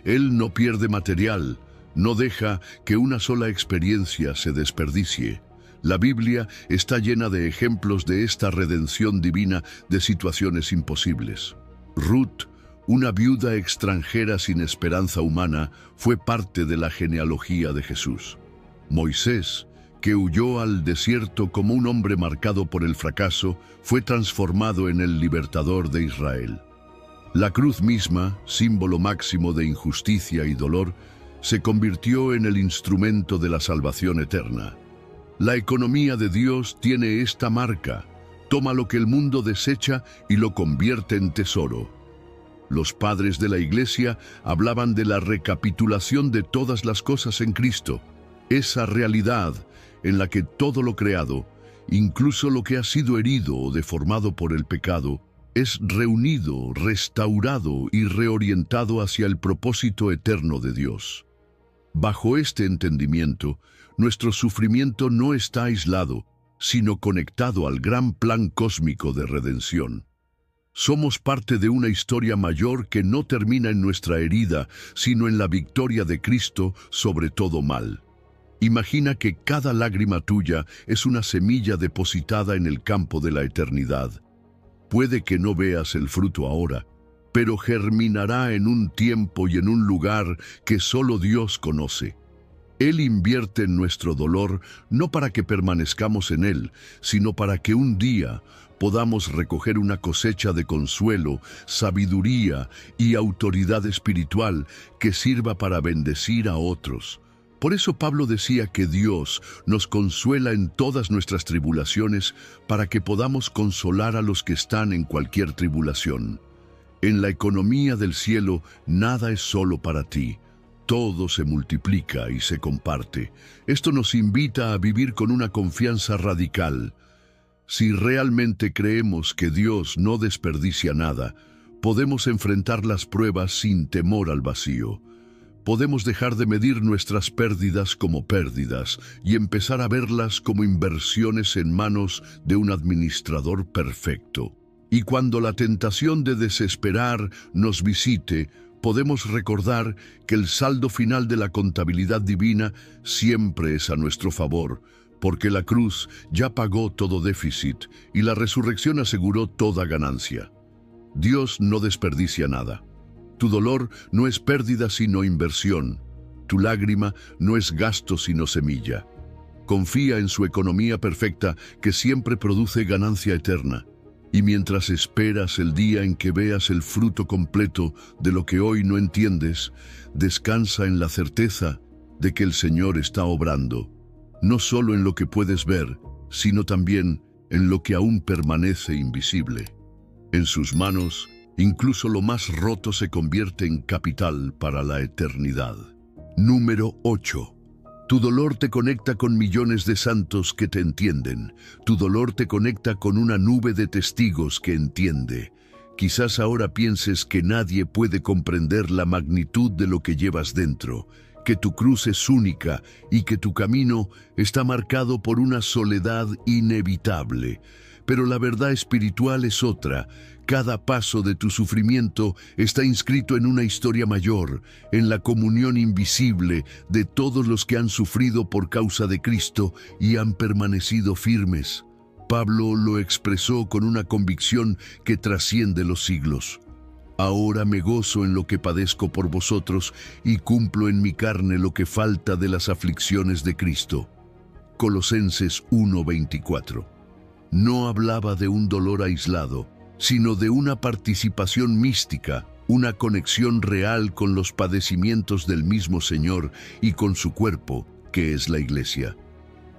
[SPEAKER 1] Él no pierde material, no deja que una sola experiencia se desperdicie. La Biblia está llena de ejemplos de esta redención divina de situaciones imposibles. Ruth, una viuda extranjera sin esperanza humana, fue parte de la genealogía de Jesús. Moisés, que huyó al desierto como un hombre marcado por el fracaso, fue transformado en el libertador de Israel. La cruz misma, símbolo máximo de injusticia y dolor, se convirtió en el instrumento de la salvación eterna. La economía de Dios tiene esta marca: toma lo que el mundo desecha y lo convierte en tesoro. Los padres de la Iglesia hablaban de la recapitulación de todas las cosas en Cristo, esa realidad en la que todo lo creado, incluso lo que ha sido herido o deformado por el pecado, es reunido, restaurado y reorientado hacia el propósito eterno de Dios. Bajo este entendimiento, nuestro sufrimiento no está aislado, sino conectado al gran plan cósmico de redención. Somos parte de una historia mayor que no termina en nuestra herida, sino en la victoria de Cristo sobre todo mal. Imagina que cada lágrima tuya es una semilla depositada en el campo de la eternidad. Puede que no veas el fruto ahora, pero germinará en un tiempo y en un lugar que solo Dios conoce. Él invierte en nuestro dolor no para que permanezcamos en él, sino para que un día podamos recoger una cosecha de consuelo, sabiduría y autoridad espiritual que sirva para bendecir a otros. Por eso Pablo decía que Dios nos consuela en todas nuestras tribulaciones para que podamos consolar a los que están en cualquier tribulación. En la economía del cielo nada es solo para ti. Todo se multiplica y se comparte. Esto nos invita a vivir con una confianza radical. Si realmente creemos que Dios no desperdicia nada, podemos enfrentar las pruebas sin temor al vacío. Podemos dejar de medir nuestras pérdidas como pérdidas y empezar a verlas como inversiones en manos de un administrador perfecto. Y cuando la tentación de desesperar nos visite, podemos recordar que el saldo final de la contabilidad divina siempre es a nuestro favor, porque la cruz ya pagó todo déficit y la resurrección aseguró toda ganancia. Dios no desperdicia nada. Tu dolor no es pérdida sino inversión. Tu lágrima no es gasto sino semilla. Confía en su economía perfecta que siempre produce ganancia eterna. Y mientras esperas el día en que veas el fruto completo de lo que hoy no entiendes, descansa en la certeza de que el Señor está obrando, no solo en lo que puedes ver, sino también en lo que aún permanece invisible. En sus manos, incluso lo más roto se convierte en capital para la eternidad. Número 8. Tu dolor te conecta con millones de santos que te entienden. Tu dolor te conecta con una nube de testigos que entiende. Quizás ahora pienses que nadie puede comprender la magnitud de lo que llevas dentro, que tu cruz es única y que tu camino está marcado por una soledad inevitable. Pero la verdad espiritual es otra. Cada paso de tu sufrimiento está inscrito en una historia mayor, en la comunión invisible de todos los que han sufrido por causa de Cristo y han permanecido firmes. Pablo lo expresó con una convicción que trasciende los siglos. Ahora me gozo en lo que padezco por vosotros y cumplo en mi carne lo que falta de las aflicciones de Cristo. Colosenses 1:24. No hablaba de un dolor aislado, sino de una participación mística, una conexión real con los padecimientos del mismo Señor y con su cuerpo, que es la Iglesia.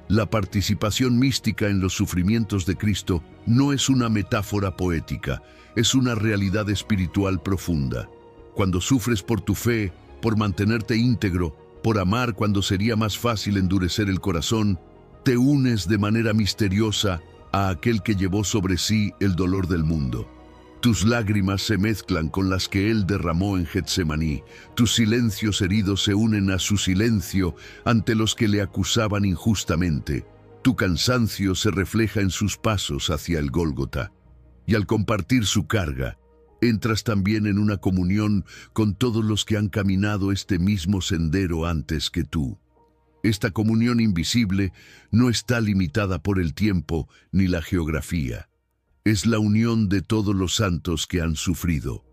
[SPEAKER 1] La participación mística en los sufrimientos de Cristo no es una metáfora poética, es una realidad espiritual profunda. Cuando sufres por tu fe, por mantenerte íntegro, por amar cuando sería más fácil endurecer el corazón, te unes de manera misteriosa a aquel que llevó sobre sí el dolor del mundo. Tus lágrimas se mezclan con las que Él derramó en Getsemaní. Tus silencios heridos se unen a su silencio ante los que le acusaban injustamente. Tu cansancio se refleja en sus pasos hacia el Gólgota. Y al compartir su carga, entras también en una comunión con todos los que han caminado este mismo sendero antes que tú. Esta comunión invisible no está limitada por el tiempo ni la geografía. Es la unión de todos los santos que han sufrido,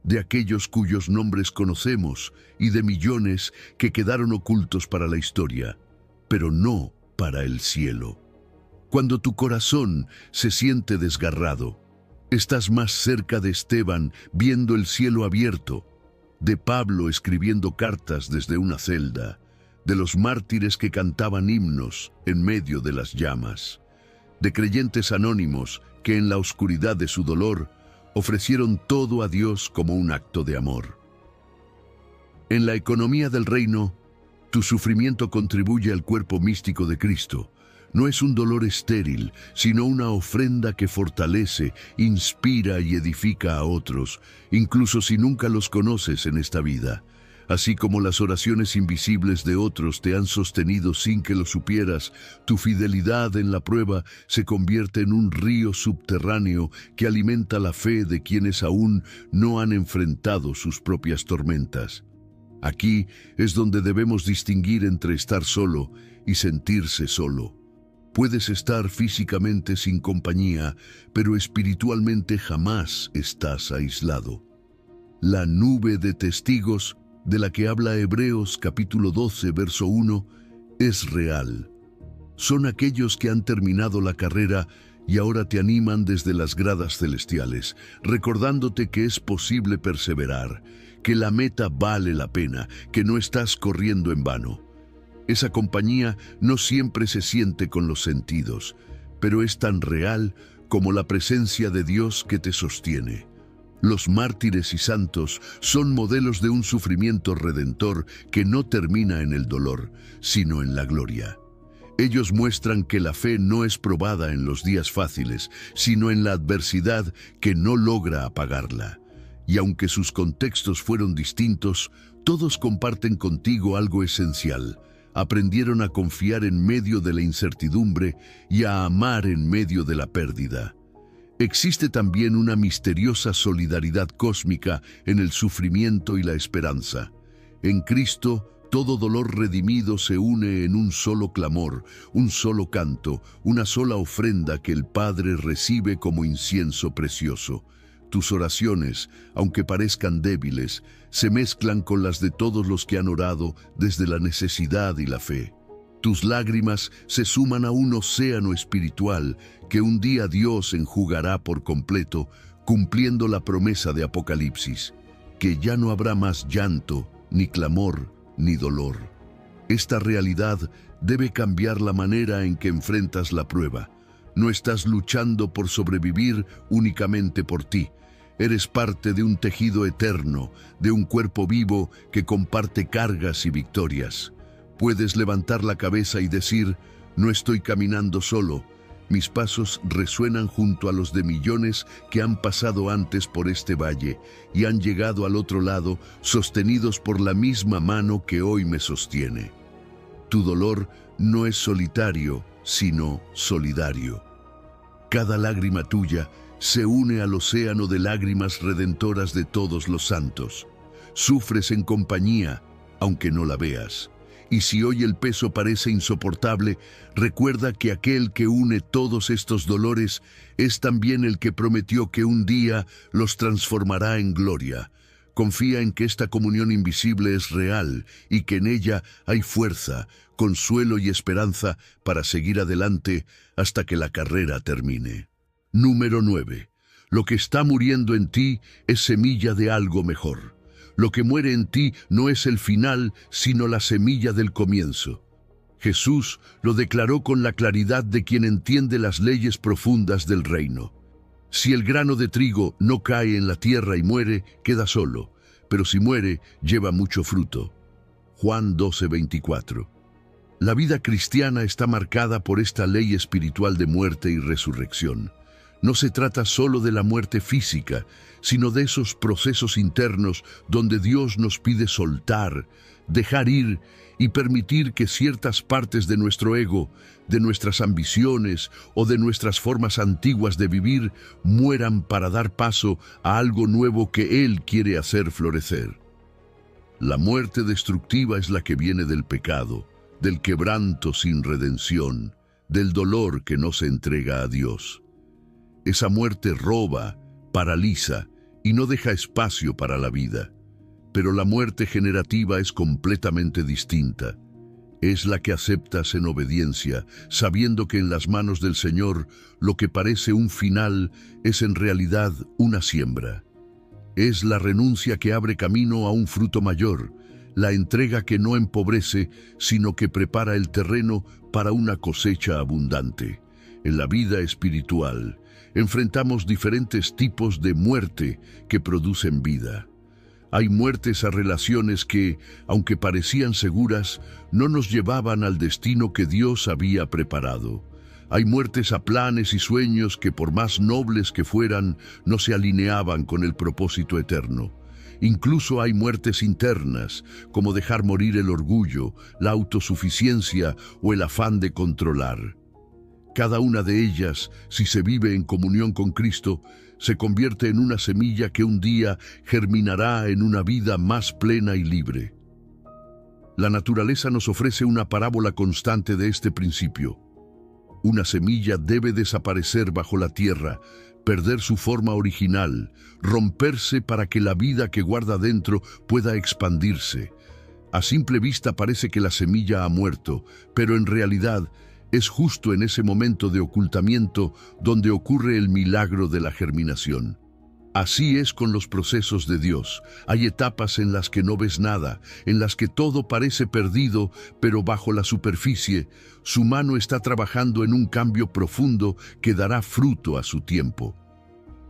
[SPEAKER 1] de aquellos cuyos nombres conocemos y de millones que quedaron ocultos para la historia, pero no para el cielo. Cuando tu corazón se siente desgarrado, Estás más cerca de Esteban viendo el cielo abierto, de Pablo escribiendo cartas desde una celda, de los mártires que cantaban himnos en medio de las llamas, de creyentes anónimos que en la oscuridad de su dolor ofrecieron todo a Dios como un acto de amor. En la economía del reino, tu sufrimiento contribuye al cuerpo místico de Cristo. No es un dolor estéril, sino una ofrenda que fortalece, inspira y edifica a otros, incluso si nunca los conoces en esta vida. Así como las oraciones invisibles de otros te han sostenido sin que lo supieras, tu fidelidad en la prueba se convierte en un río subterráneo que alimenta la fe de quienes aún no han enfrentado sus propias tormentas. Aquí es donde debemos distinguir entre estar solo y sentirse solo. Puedes estar físicamente sin compañía, pero espiritualmente jamás estás aislado. La nube de testigos de la que habla Hebreos capítulo 12, verso 1, es real. Son aquellos que han terminado la carrera y ahora te animan desde las gradas celestiales, recordándote que es posible perseverar, que la meta vale la pena, que no estás corriendo en vano. Esa compañía no siempre se siente con los sentidos, pero es tan real como la presencia de Dios que te sostiene. Los mártires y santos son modelos de un sufrimiento redentor que no termina en el dolor, sino en la gloria. Ellos muestran que la fe no es probada en los días fáciles, sino en la adversidad que no logra apagarla. Y aunque sus contextos fueron distintos, todos comparten contigo algo esencial. Aprendieron a confiar en medio de la incertidumbre y a amar en medio de la pérdida. Existe también una misteriosa solidaridad cósmica en el sufrimiento y la esperanza. En Cristo, todo dolor redimido se une en un solo clamor, un solo canto, una sola ofrenda que el Padre recibe como incienso precioso. Tus oraciones, aunque parezcan débiles, se mezclan con las de todos los que han orado desde la necesidad y la fe. Tus lágrimas se suman a un océano espiritual que un día Dios enjugará por completo, cumpliendo la promesa de Apocalipsis, que ya no habrá más llanto, ni clamor, ni dolor. Esta realidad debe cambiar la manera en que enfrentas la prueba. No estás luchando por sobrevivir únicamente por ti. Eres parte de un tejido eterno, de un cuerpo vivo que comparte cargas y victorias. Puedes levantar la cabeza y decir, no estoy caminando solo. Mis pasos resuenan junto a los de millones que han pasado antes por este valle y han llegado al otro lado sostenidos por la misma mano que hoy me sostiene. Tu dolor no es solitario, sino solidario. Cada lágrima tuya se une al océano de lágrimas redentoras de todos los santos. Sufres en compañía, aunque no la veas. Y si hoy el peso parece insoportable, recuerda que aquel que une todos estos dolores es también el que prometió que un día los transformará en gloria. Confía en que esta comunión invisible es real y que en ella hay fuerza, consuelo y esperanza para seguir adelante hasta que la carrera termine. Número 9. Lo que está muriendo en ti es semilla de algo mejor. Lo que muere en ti no es el final, sino la semilla del comienzo. Jesús lo declaró con la claridad de quien entiende las leyes profundas del reino. Si el grano de trigo no cae en la tierra y muere, queda solo, pero si muere, lleva mucho fruto. Juan 12:24. La vida cristiana está marcada por esta ley espiritual de muerte y resurrección. No se trata solo de la muerte física, sino de esos procesos internos donde Dios nos pide soltar, dejar ir y permitir que ciertas partes de nuestro ego, de nuestras ambiciones o de nuestras formas antiguas de vivir mueran para dar paso a algo nuevo que Él quiere hacer florecer. La muerte destructiva es la que viene del pecado, del quebranto sin redención, del dolor que no se entrega a Dios. Esa muerte roba, paraliza y no deja espacio para la vida. Pero la muerte generativa es completamente distinta. Es la que aceptas en obediencia, sabiendo que en las manos del Señor lo que parece un final es en realidad una siembra. Es la renuncia que abre camino a un fruto mayor, la entrega que no empobrece, sino que prepara el terreno para una cosecha abundante. En la vida espiritual, enfrentamos diferentes tipos de muerte que producen vida. Hay muertes a relaciones que, aunque parecían seguras, no nos llevaban al destino que Dios había preparado. Hay muertes a planes y sueños que, por más nobles que fueran, no se alineaban con el propósito eterno. Incluso hay muertes internas, como dejar morir el orgullo, la autosuficiencia o el afán de controlar. Cada una de ellas, si se vive en comunión con Cristo, se convierte en una semilla que un día germinará en una vida más plena y libre. La naturaleza nos ofrece una parábola constante de este principio. Una semilla debe desaparecer bajo la tierra, perder su forma original, romperse para que la vida que guarda dentro pueda expandirse. A simple vista parece que la semilla ha muerto, pero en realidad es justo en ese momento de ocultamiento donde ocurre el milagro de la germinación. Así es con los procesos de Dios. Hay etapas en las que no ves nada, en las que todo parece perdido, pero bajo la superficie, su mano está trabajando en un cambio profundo que dará fruto a su tiempo.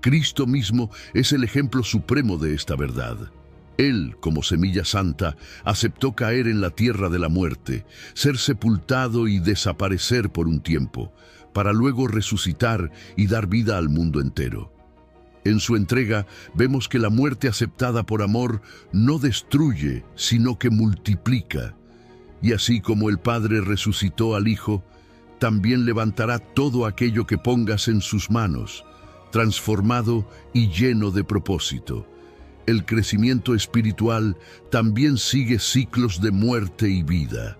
[SPEAKER 1] Cristo mismo es el ejemplo supremo de esta verdad. Él, como semilla santa, aceptó caer en la tierra de la muerte, ser sepultado y desaparecer por un tiempo, para luego resucitar y dar vida al mundo entero. En su entrega vemos que la muerte aceptada por amor no destruye, sino que multiplica. Y así como el Padre resucitó al Hijo, también levantará todo aquello que pongas en sus manos, transformado y lleno de propósito. El crecimiento espiritual también sigue ciclos de muerte y vida.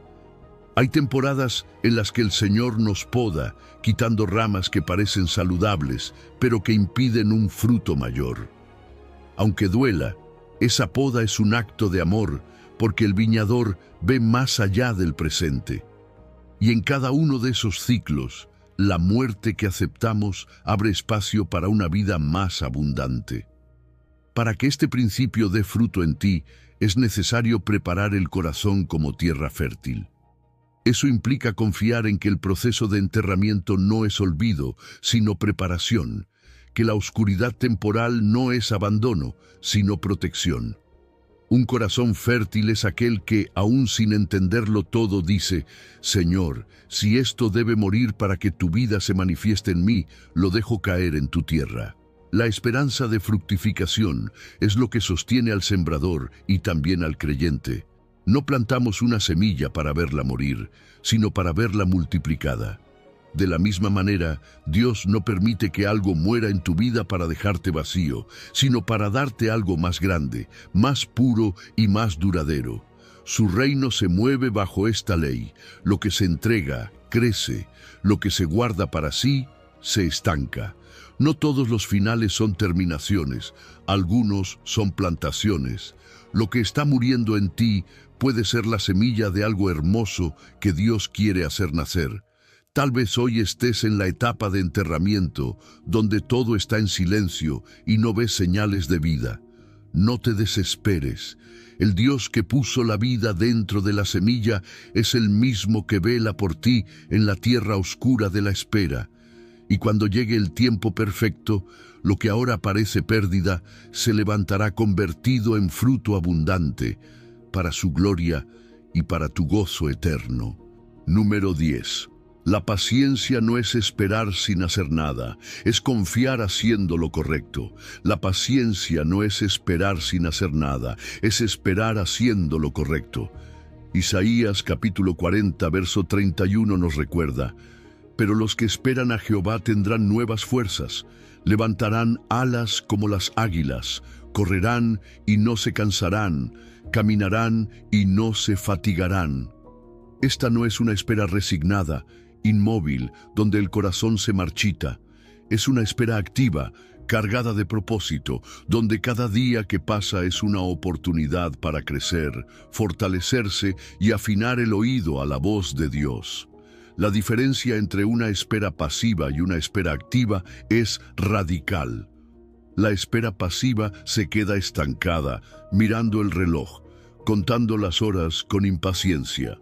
[SPEAKER 1] Hay temporadas en las que el Señor nos poda, quitando ramas que parecen saludables, pero que impiden un fruto mayor. Aunque duela, esa poda es un acto de amor, porque el viñador ve más allá del presente. Y en cada uno de esos ciclos, la muerte que aceptamos abre espacio para una vida más abundante. Para que este principio dé fruto en ti, es necesario preparar el corazón como tierra fértil. Eso implica confiar en que el proceso de enterramiento no es olvido, sino preparación, que la oscuridad temporal no es abandono, sino protección. Un corazón fértil es aquel que, aún sin entenderlo todo, dice: Señor, si esto debe morir para que tu vida se manifieste en mí, lo dejo caer en tu tierra. La esperanza de fructificación es lo que sostiene al sembrador y también al creyente. No plantamos una semilla para verla morir, sino para verla multiplicada. De la misma manera, Dios no permite que algo muera en tu vida para dejarte vacío, sino para darte algo más grande, más puro y más duradero. Su reino se mueve bajo esta ley. Lo que se entrega, crece. Lo que se guarda para sí, se estanca. No todos los finales son terminaciones, algunos son plantaciones. Lo que está muriendo en ti puede ser la semilla de algo hermoso que Dios quiere hacer nacer. Tal vez hoy estés en la etapa de enterramiento, donde todo está en silencio y no ves señales de vida. No te desesperes. El Dios que puso la vida dentro de la semilla es el mismo que vela por ti en la tierra oscura de la espera. Y cuando llegue el tiempo perfecto, lo que ahora parece pérdida se levantará convertido en fruto abundante, para su gloria y para tu gozo eterno. Número 10. La paciencia no es esperar sin hacer nada, es confiar haciendo lo correcto. La paciencia no es esperar sin hacer nada, es esperar haciendo lo correcto. Isaías capítulo 40, verso 31 nos recuerda: Pero los que esperan a Jehová tendrán nuevas fuerzas, levantarán alas como las águilas, correrán y no se cansarán, caminarán y no se fatigarán. Esta no es una espera resignada, inmóvil, donde el corazón se marchita. Es una espera activa, cargada de propósito, donde cada día que pasa es una oportunidad para crecer, fortalecerse y afinar el oído a la voz de Dios. La diferencia entre una espera pasiva y una espera activa es radical. La espera pasiva se queda estancada, mirando el reloj, contando las horas con impaciencia.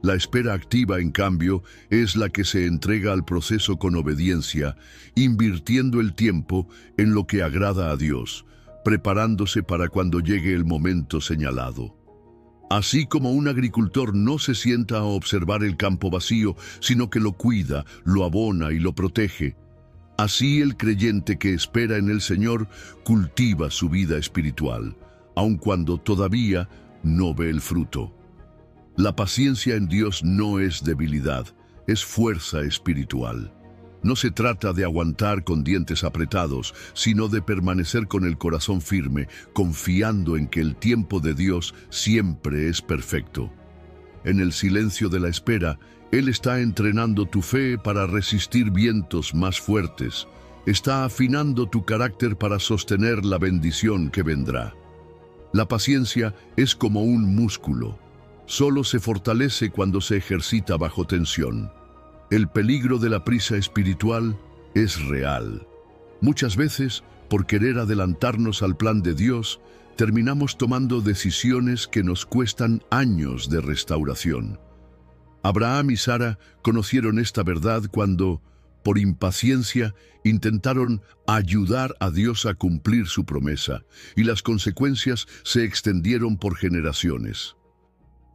[SPEAKER 1] La espera activa, en cambio, es la que se entrega al proceso con obediencia, invirtiendo el tiempo en lo que agrada a Dios, preparándose para cuando llegue el momento señalado. Así como un agricultor no se sienta a observar el campo vacío, sino que lo cuida, lo abona y lo protege, así el creyente que espera en el Señor cultiva su vida espiritual, aun cuando todavía no ve el fruto. La paciencia en Dios no es debilidad, es fuerza espiritual. No se trata de aguantar con dientes apretados, sino de permanecer con el corazón firme, confiando en que el tiempo de Dios siempre es perfecto. En el silencio de la espera, Él está entrenando tu fe para resistir vientos más fuertes. Está afinando tu carácter para sostener la bendición que vendrá. La paciencia es como un músculo. Solo se fortalece cuando se ejercita bajo tensión. El peligro de la prisa espiritual es real. Muchas veces, por querer adelantarnos al plan de Dios, terminamos tomando decisiones que nos cuestan años de restauración. Abraham y Sara conocieron esta verdad cuando, por impaciencia, intentaron ayudar a Dios a cumplir su promesa, y las consecuencias se extendieron por generaciones.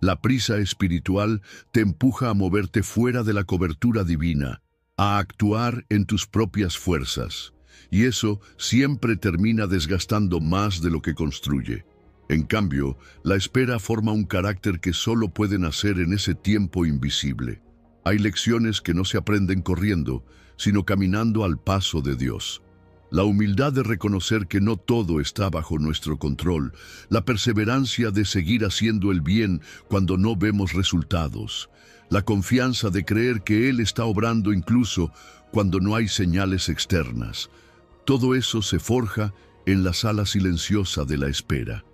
[SPEAKER 1] La prisa espiritual te empuja a moverte fuera de la cobertura divina, a actuar en tus propias fuerzas, y eso siempre termina desgastando más de lo que construye. En cambio, la espera forma un carácter que solo puede nacer en ese tiempo invisible. Hay lecciones que no se aprenden corriendo, sino caminando al paso de Dios. La humildad de reconocer que no todo está bajo nuestro control, la perseverancia de seguir haciendo el bien cuando no vemos resultados, la confianza de creer que Él está obrando incluso cuando no hay señales externas. Todo eso se forja en la sala silenciosa de la espera.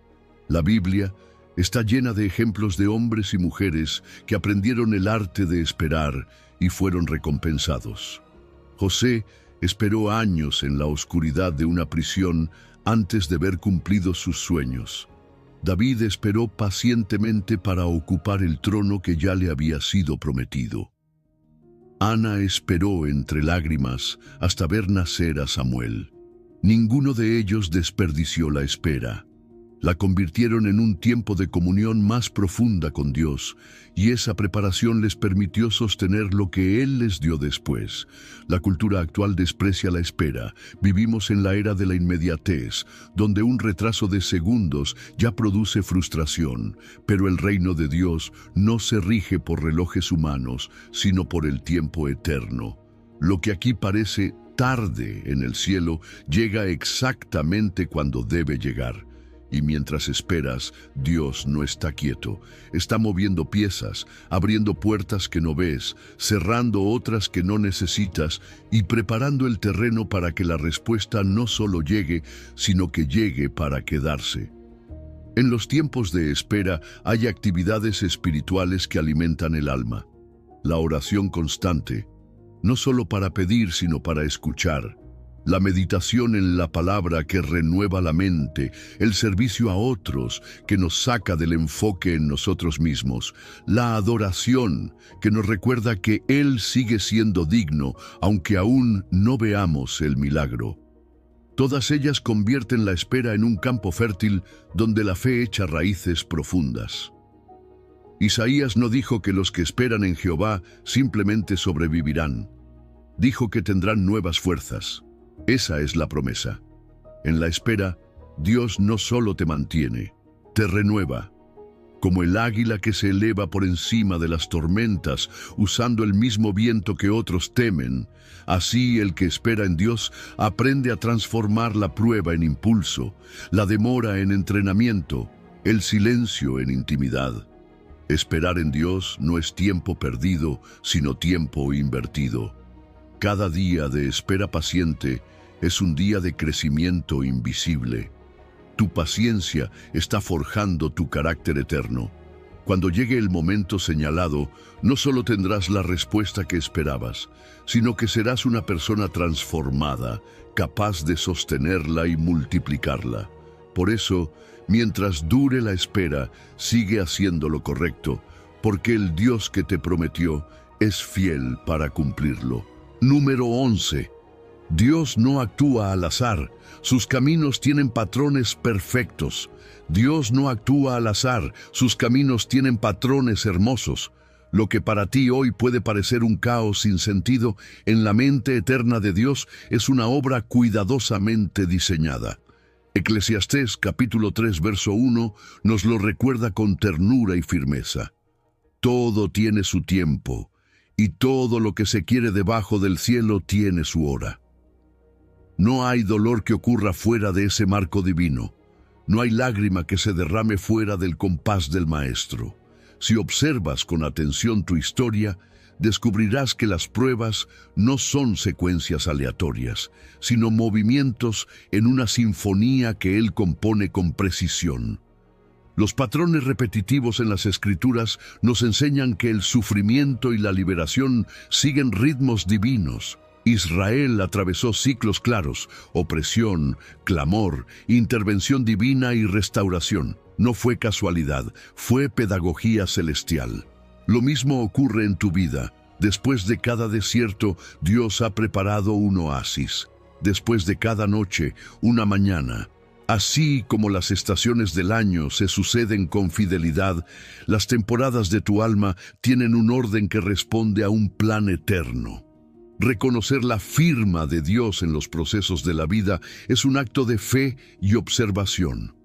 [SPEAKER 1] La Biblia está llena de ejemplos de hombres y mujeres que aprendieron el arte de esperar y fueron recompensados. José esperó años en la oscuridad de una prisión antes de ver cumplidos sus sueños. David esperó pacientemente para ocupar el trono que ya le había sido prometido. Ana esperó entre lágrimas hasta ver nacer a Samuel. Ninguno de ellos desperdició la espera. La convirtieron en un tiempo de comunión más profunda con Dios, y esa preparación les permitió sostener lo que Él les dio después. La cultura actual desprecia la espera. Vivimos en la era de la inmediatez, donde un retraso de segundos ya produce frustración, pero el reino de Dios no se rige por relojes humanos, sino por el tiempo eterno. Lo que aquí parece tarde en el cielo llega exactamente cuando debe llegar. Y mientras esperas, Dios no está quieto. Está moviendo piezas, abriendo puertas que no ves, cerrando otras que no necesitas y preparando el terreno para que la respuesta no solo llegue, sino que llegue para quedarse. En los tiempos de espera hay actividades espirituales que alimentan el alma. La oración constante, no solo para pedir, sino para escuchar. La meditación en la palabra que renueva la mente, el servicio a otros que nos saca del enfoque en nosotros mismos, la adoración que nos recuerda que Él sigue siendo digno, aunque aún no veamos el milagro. Todas ellas convierten la espera en un campo fértil donde la fe echa raíces profundas. Isaías no dijo que los que esperan en Jehová simplemente sobrevivirán. Dijo que tendrán nuevas fuerzas. Esa es la promesa. En la espera, Dios no solo te mantiene, te renueva. Como el águila que se eleva por encima de las tormentas, usando el mismo viento que otros temen, así el que espera en Dios aprende a transformar la prueba en impulso, la demora en entrenamiento, el silencio en intimidad. Esperar en Dios no es tiempo perdido, sino tiempo invertido. Cada día de espera paciente Es un día de crecimiento invisible. Tu paciencia está forjando tu carácter eterno. Cuando llegue el momento señalado, no solo tendrás la respuesta que esperabas, sino que serás una persona transformada, capaz de sostenerla y multiplicarla. Por eso, mientras dure la espera, sigue haciendo lo correcto, porque el Dios que te prometió es fiel para cumplirlo. Número 11. Dios no actúa al azar. Sus caminos tienen patrones perfectos. Dios no actúa al azar. Sus caminos tienen patrones hermosos. Lo que para ti hoy puede parecer un caos sin sentido, en la mente eterna de Dios es una obra cuidadosamente diseñada. Eclesiastés capítulo 3 verso 1 nos lo recuerda con ternura y firmeza. Todo tiene su tiempo, y todo lo que se quiere debajo del cielo tiene su hora. No hay dolor que ocurra fuera de ese marco divino. No hay lágrima que se derrame fuera del compás del Maestro. Si observas con atención tu historia, descubrirás que las pruebas no son secuencias aleatorias, sino movimientos en una sinfonía que Él compone con precisión. Los patrones repetitivos en las Escrituras nos enseñan que el sufrimiento y la liberación siguen ritmos divinos. Israel atravesó ciclos claros: opresión, clamor, intervención divina y restauración. No fue casualidad, fue pedagogía celestial. Lo mismo ocurre en tu vida. Después de cada desierto, Dios ha preparado un oasis. Después de cada noche, una mañana. Así como las estaciones del año se suceden con fidelidad, las temporadas de tu alma tienen un orden que responde a un plan eterno. Reconocer la firma de Dios en los procesos de la vida es un acto de fe y observación.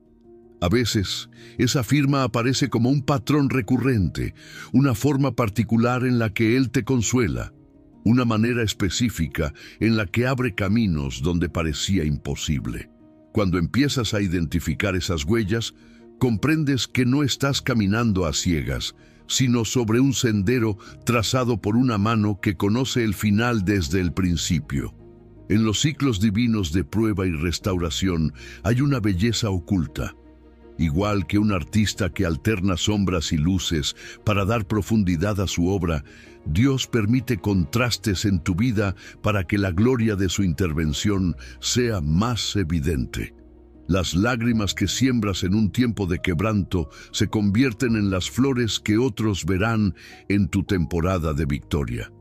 [SPEAKER 1] A veces, esa firma aparece como un patrón recurrente, una forma particular en la que Él te consuela, una manera específica en la que abre caminos donde parecía imposible. Cuando empiezas a identificar esas huellas, comprendes que no estás caminando a ciegas, sino sobre un sendero trazado por una mano que conoce el final desde el principio. En los ciclos divinos de prueba y restauración hay una belleza oculta. Igual que un artista que alterna sombras y luces para dar profundidad a su obra, Dios permite contrastes en tu vida para que la gloria de su intervención sea más evidente. Las lágrimas que siembras en un tiempo de quebranto se convierten en las flores que otros verán en tu temporada de victoria.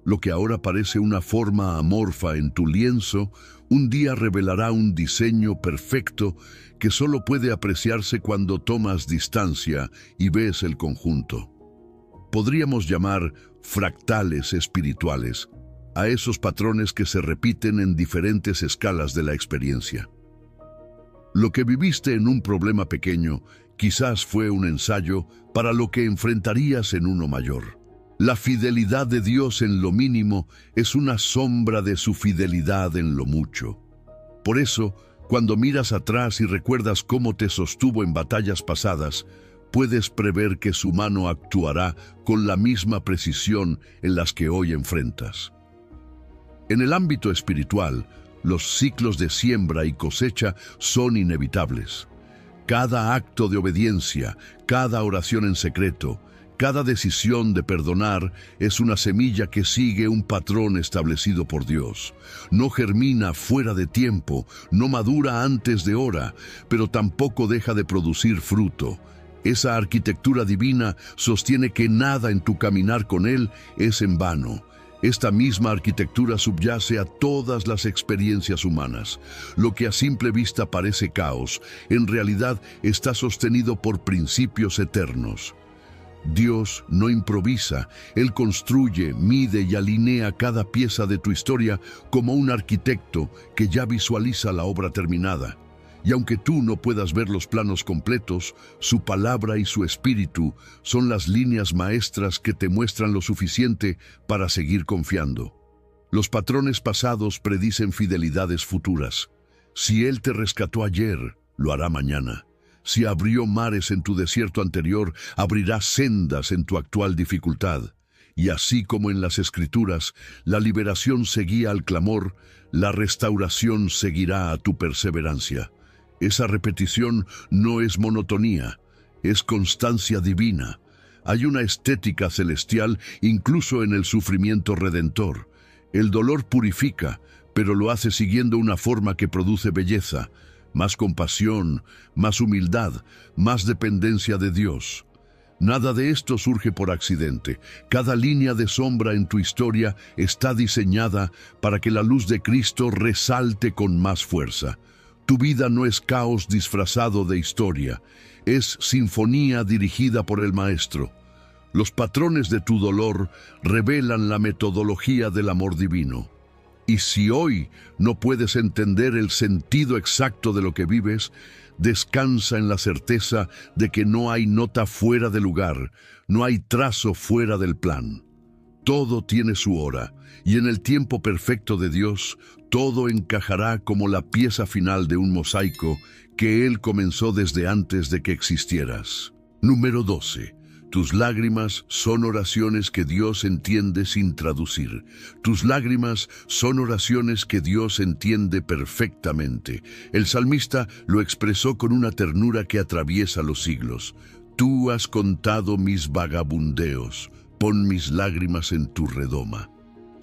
[SPEAKER 1] Lo que ahora parece una forma amorfa en tu lienzo, un día revelará un diseño perfecto que solo puede apreciarse cuando tomas distancia y ves el conjunto. Podríamos llamar fractales espirituales a esos patrones que se repiten en diferentes escalas de la experiencia. Lo que viviste en un problema pequeño quizás fue un ensayo para lo que enfrentarías en uno mayor. La fidelidad de Dios en lo mínimo es una sombra de su fidelidad en lo mucho. Por eso, cuando miras atrás y recuerdas cómo te sostuvo en batallas pasadas, puedes prever que su mano actuará con la misma precisión en las que hoy enfrentas. En el ámbito espiritual, los ciclos de siembra y cosecha son inevitables. Cada acto de obediencia, cada oración en secreto, cada decisión de perdonar es una semilla que sigue un patrón establecido por Dios. No germina fuera de tiempo, no madura antes de hora, pero tampoco deja de producir fruto. Esa arquitectura divina sostiene que nada en tu caminar con Él es en vano. Esta misma arquitectura subyace a todas las experiencias humanas. Lo que a simple vista parece caos, en realidad está sostenido por principios eternos. Dios no improvisa, Él construye, mide y alinea cada pieza de tu historia como un arquitecto que ya visualiza la obra terminada. Y aunque tú no puedas ver los planos completos, su palabra y su espíritu son las líneas maestras que te muestran lo suficiente para seguir confiando. Los patrones pasados predicen fidelidades futuras. Si Él te rescató ayer, lo hará mañana. Si abrió mares en tu desierto anterior, abrirá sendas en tu actual dificultad. Y así como en las Escrituras, la liberación seguía al clamor, la restauración seguirá a tu perseverancia. Esa repetición no es monotonía, es constancia divina. Hay una estética celestial incluso en el sufrimiento redentor. El dolor purifica, pero lo hace siguiendo una forma que produce belleza, más compasión, más humildad, más dependencia de Dios. Nada de esto surge por accidente. Cada línea de sombra en tu historia está diseñada para que la luz de Cristo resalte con más fuerza. Tu vida no es caos disfrazado de historia, es sinfonía dirigida por el Maestro. Los patrones de tu dolor revelan la metodología del amor divino. Y si hoy no puedes entender el sentido exacto de lo que vives, descansa en la certeza de que no hay nota fuera de lugar, no hay trazo fuera del plan. Todo tiene su hora, y en el tiempo perfecto de Dios, todo encajará como la pieza final de un mosaico que Él comenzó desde antes de que existieras. Número 12. Tus lágrimas son oraciones que Dios entiende sin traducir. Tus lágrimas son oraciones que Dios entiende perfectamente. El salmista lo expresó con una ternura que atraviesa los siglos. Tú has contado mis vagabundeos, pon mis lágrimas en tu redoma.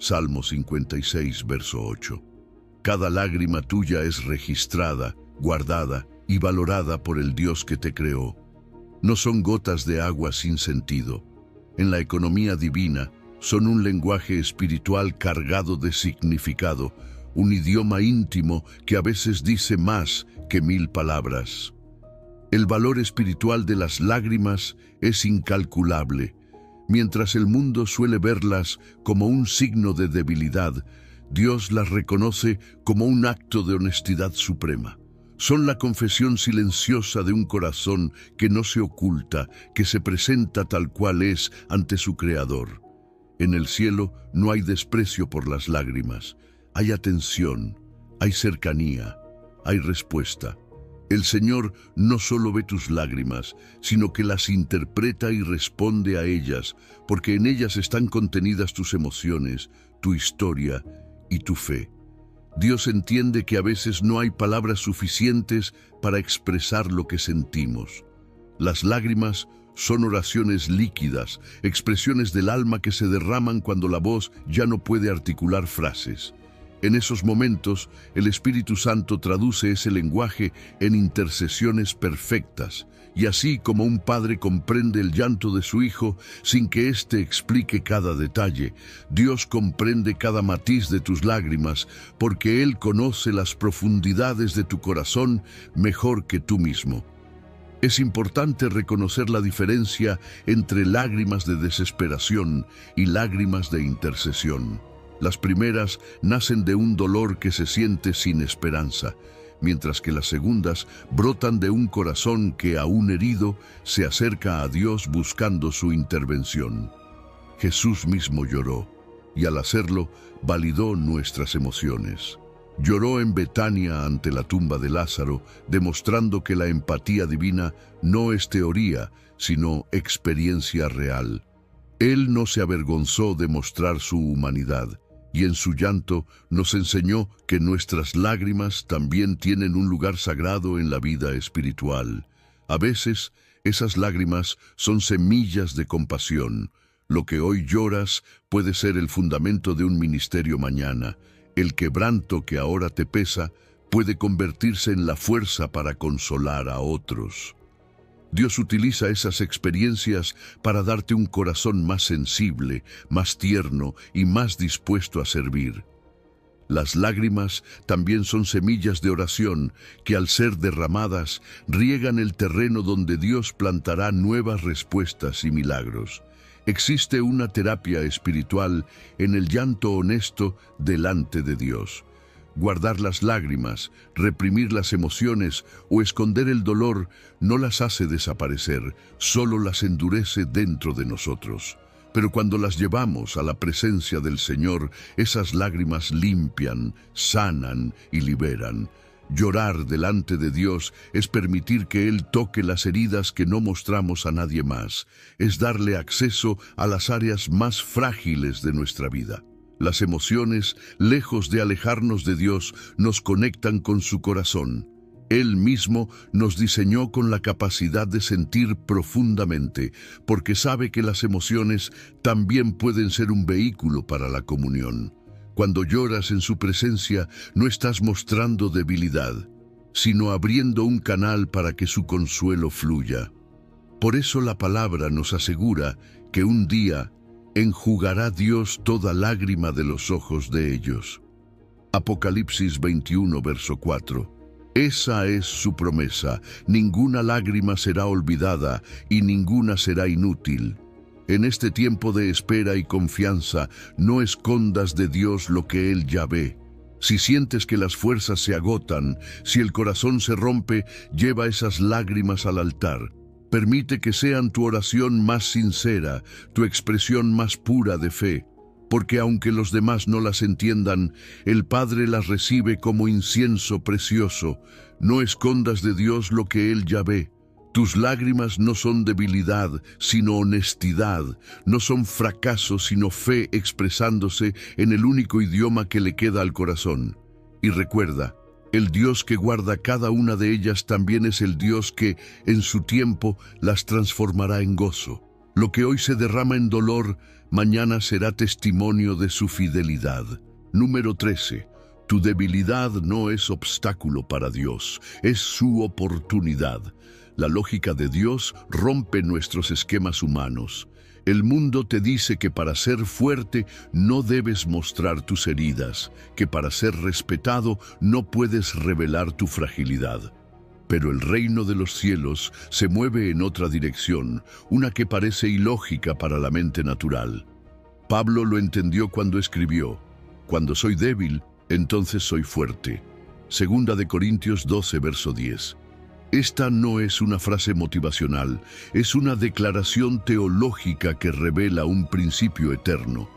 [SPEAKER 1] Salmo 56, verso 8. Cada lágrima tuya es registrada, guardada y valorada por el Dios que te creó. No son gotas de agua sin sentido. En la economía divina, son un lenguaje espiritual cargado de significado, un idioma íntimo que a veces dice más que 1000 palabras. El valor espiritual de las lágrimas es incalculable. Mientras el mundo suele verlas como un signo de debilidad, Dios las reconoce como un acto de honestidad suprema. Son la confesión silenciosa de un corazón que no se oculta, que se presenta tal cual es ante su Creador. En el cielo no hay desprecio por las lágrimas, hay atención, hay cercanía, hay respuesta. El Señor no solo ve tus lágrimas, sino que las interpreta y responde a ellas, porque en ellas están contenidas tus emociones, tu historia y tu fe. Dios entiende que a veces no hay palabras suficientes para expresar lo que sentimos. Las lágrimas son oraciones líquidas, expresiones del alma que se derraman cuando la voz ya no puede articular frases. En esos momentos, el Espíritu Santo traduce ese lenguaje en intercesiones perfectas, y así como un padre comprende el llanto de su hijo sin que éste explique cada detalle, Dios comprende cada matiz de tus lágrimas, porque Él conoce las profundidades de tu corazón mejor que tú mismo. Es importante reconocer la diferencia entre lágrimas de desesperación y lágrimas de intercesión. Las primeras nacen de un dolor que se siente sin esperanza, mientras que las segundas brotan de un corazón que, aún herido, se acerca a Dios buscando su intervención. Jesús mismo lloró, y al hacerlo, validó nuestras emociones. Lloró en Betania ante la tumba de Lázaro, demostrando que la empatía divina no es teoría, sino experiencia real. Él no se avergonzó de mostrar su humanidad, y en su llanto nos enseñó que nuestras lágrimas también tienen un lugar sagrado en la vida espiritual. A veces, esas lágrimas son semillas de compasión. Lo que hoy lloras puede ser el fundamento de un ministerio mañana. El quebranto que ahora te pesa puede convertirse en la fuerza para consolar a otros. Dios utiliza esas experiencias para darte un corazón más sensible, más tierno y más dispuesto a servir. Las lágrimas también son semillas de oración que, al ser derramadas, riegan el terreno donde Dios plantará nuevas respuestas y milagros. Existe una terapia espiritual en el llanto honesto delante de Dios. Guardar las lágrimas, reprimir las emociones o esconder el dolor no las hace desaparecer, solo las endurece dentro de nosotros. Pero cuando las llevamos a la presencia del Señor, esas lágrimas limpian, sanan y liberan. Llorar delante de Dios es permitir que Él toque las heridas que no mostramos a nadie más. Es darle acceso a las áreas más frágiles de nuestra vida. Las emociones, lejos de alejarnos de Dios, nos conectan con su corazón. Él mismo nos diseñó con la capacidad de sentir profundamente, porque sabe que las emociones también pueden ser un vehículo para la comunión. Cuando lloras en su presencia, no estás mostrando debilidad, sino abriendo un canal para que su consuelo fluya. Por eso la palabra nos asegura que un día enjugará Dios toda lágrima de los ojos de ellos. Apocalipsis 21, verso 4. Esa es su promesa: ninguna lágrima será olvidada y ninguna será inútil. En este tiempo de espera y confianza, no escondas de Dios lo que Él ya ve. Si sientes que las fuerzas se agotan, si el corazón se rompe, lleva esas lágrimas al altar. Permite que sean tu oración más sincera, tu expresión más pura de fe. Porque aunque los demás no las entiendan, el Padre las recibe como incienso precioso. No escondas de Dios lo que Él ya ve. Tus lágrimas no son debilidad, sino honestidad. No son fracaso, sino fe expresándose en el único idioma que le queda al corazón. Y recuerda, el Dios que guarda cada una de ellas también es el Dios que, en su tiempo, las transformará en gozo. Lo que hoy se derrama en dolor, mañana será testimonio de su fidelidad. Número 13. Tu debilidad no es obstáculo para Dios, es su oportunidad. La lógica de Dios rompe nuestros esquemas humanos. El mundo te dice que para ser fuerte no debes mostrar tus heridas, que para ser respetado no puedes revelar tu fragilidad. Pero el reino de los cielos se mueve en otra dirección, una que parece ilógica para la mente natural. Pablo lo entendió cuando escribió: «Cuando soy débil, entonces soy fuerte». Segunda de Corintios 12, verso 10. Esta no es una frase motivacional, es una declaración teológica que revela un principio eterno.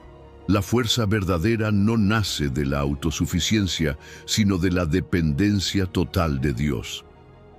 [SPEAKER 1] La fuerza verdadera no nace de la autosuficiencia, sino de la dependencia total de Dios.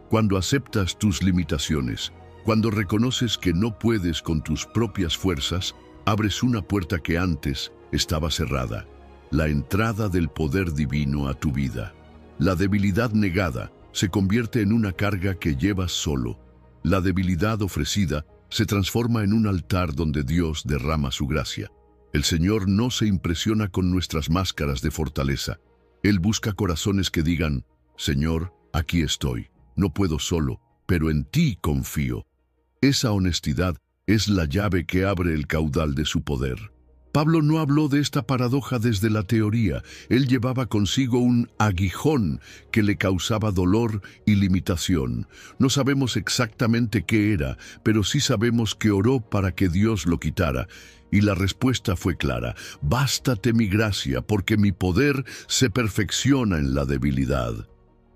[SPEAKER 1] Cuando aceptas tus limitaciones, cuando reconoces que no puedes con tus propias fuerzas, abres una puerta que antes estaba cerrada: la entrada del poder divino a tu vida. La debilidad negada se convierte en una carga que llevas solo. La debilidad ofrecida se transforma en un altar donde Dios derrama su gracia. El Señor no se impresiona con nuestras máscaras de fortaleza. Él busca corazones que digan: «Señor, aquí estoy. No puedo solo, pero en ti confío». Esa honestidad es la llave que abre el caudal de su poder. Pablo no habló de esta paradoja desde la teoría. Él llevaba consigo un aguijón que le causaba dolor y limitación. No sabemos exactamente qué era, pero sí sabemos que oró para que Dios lo quitara. Y la respuesta fue clara: «Bástate mi gracia, porque mi poder se perfecciona en la debilidad».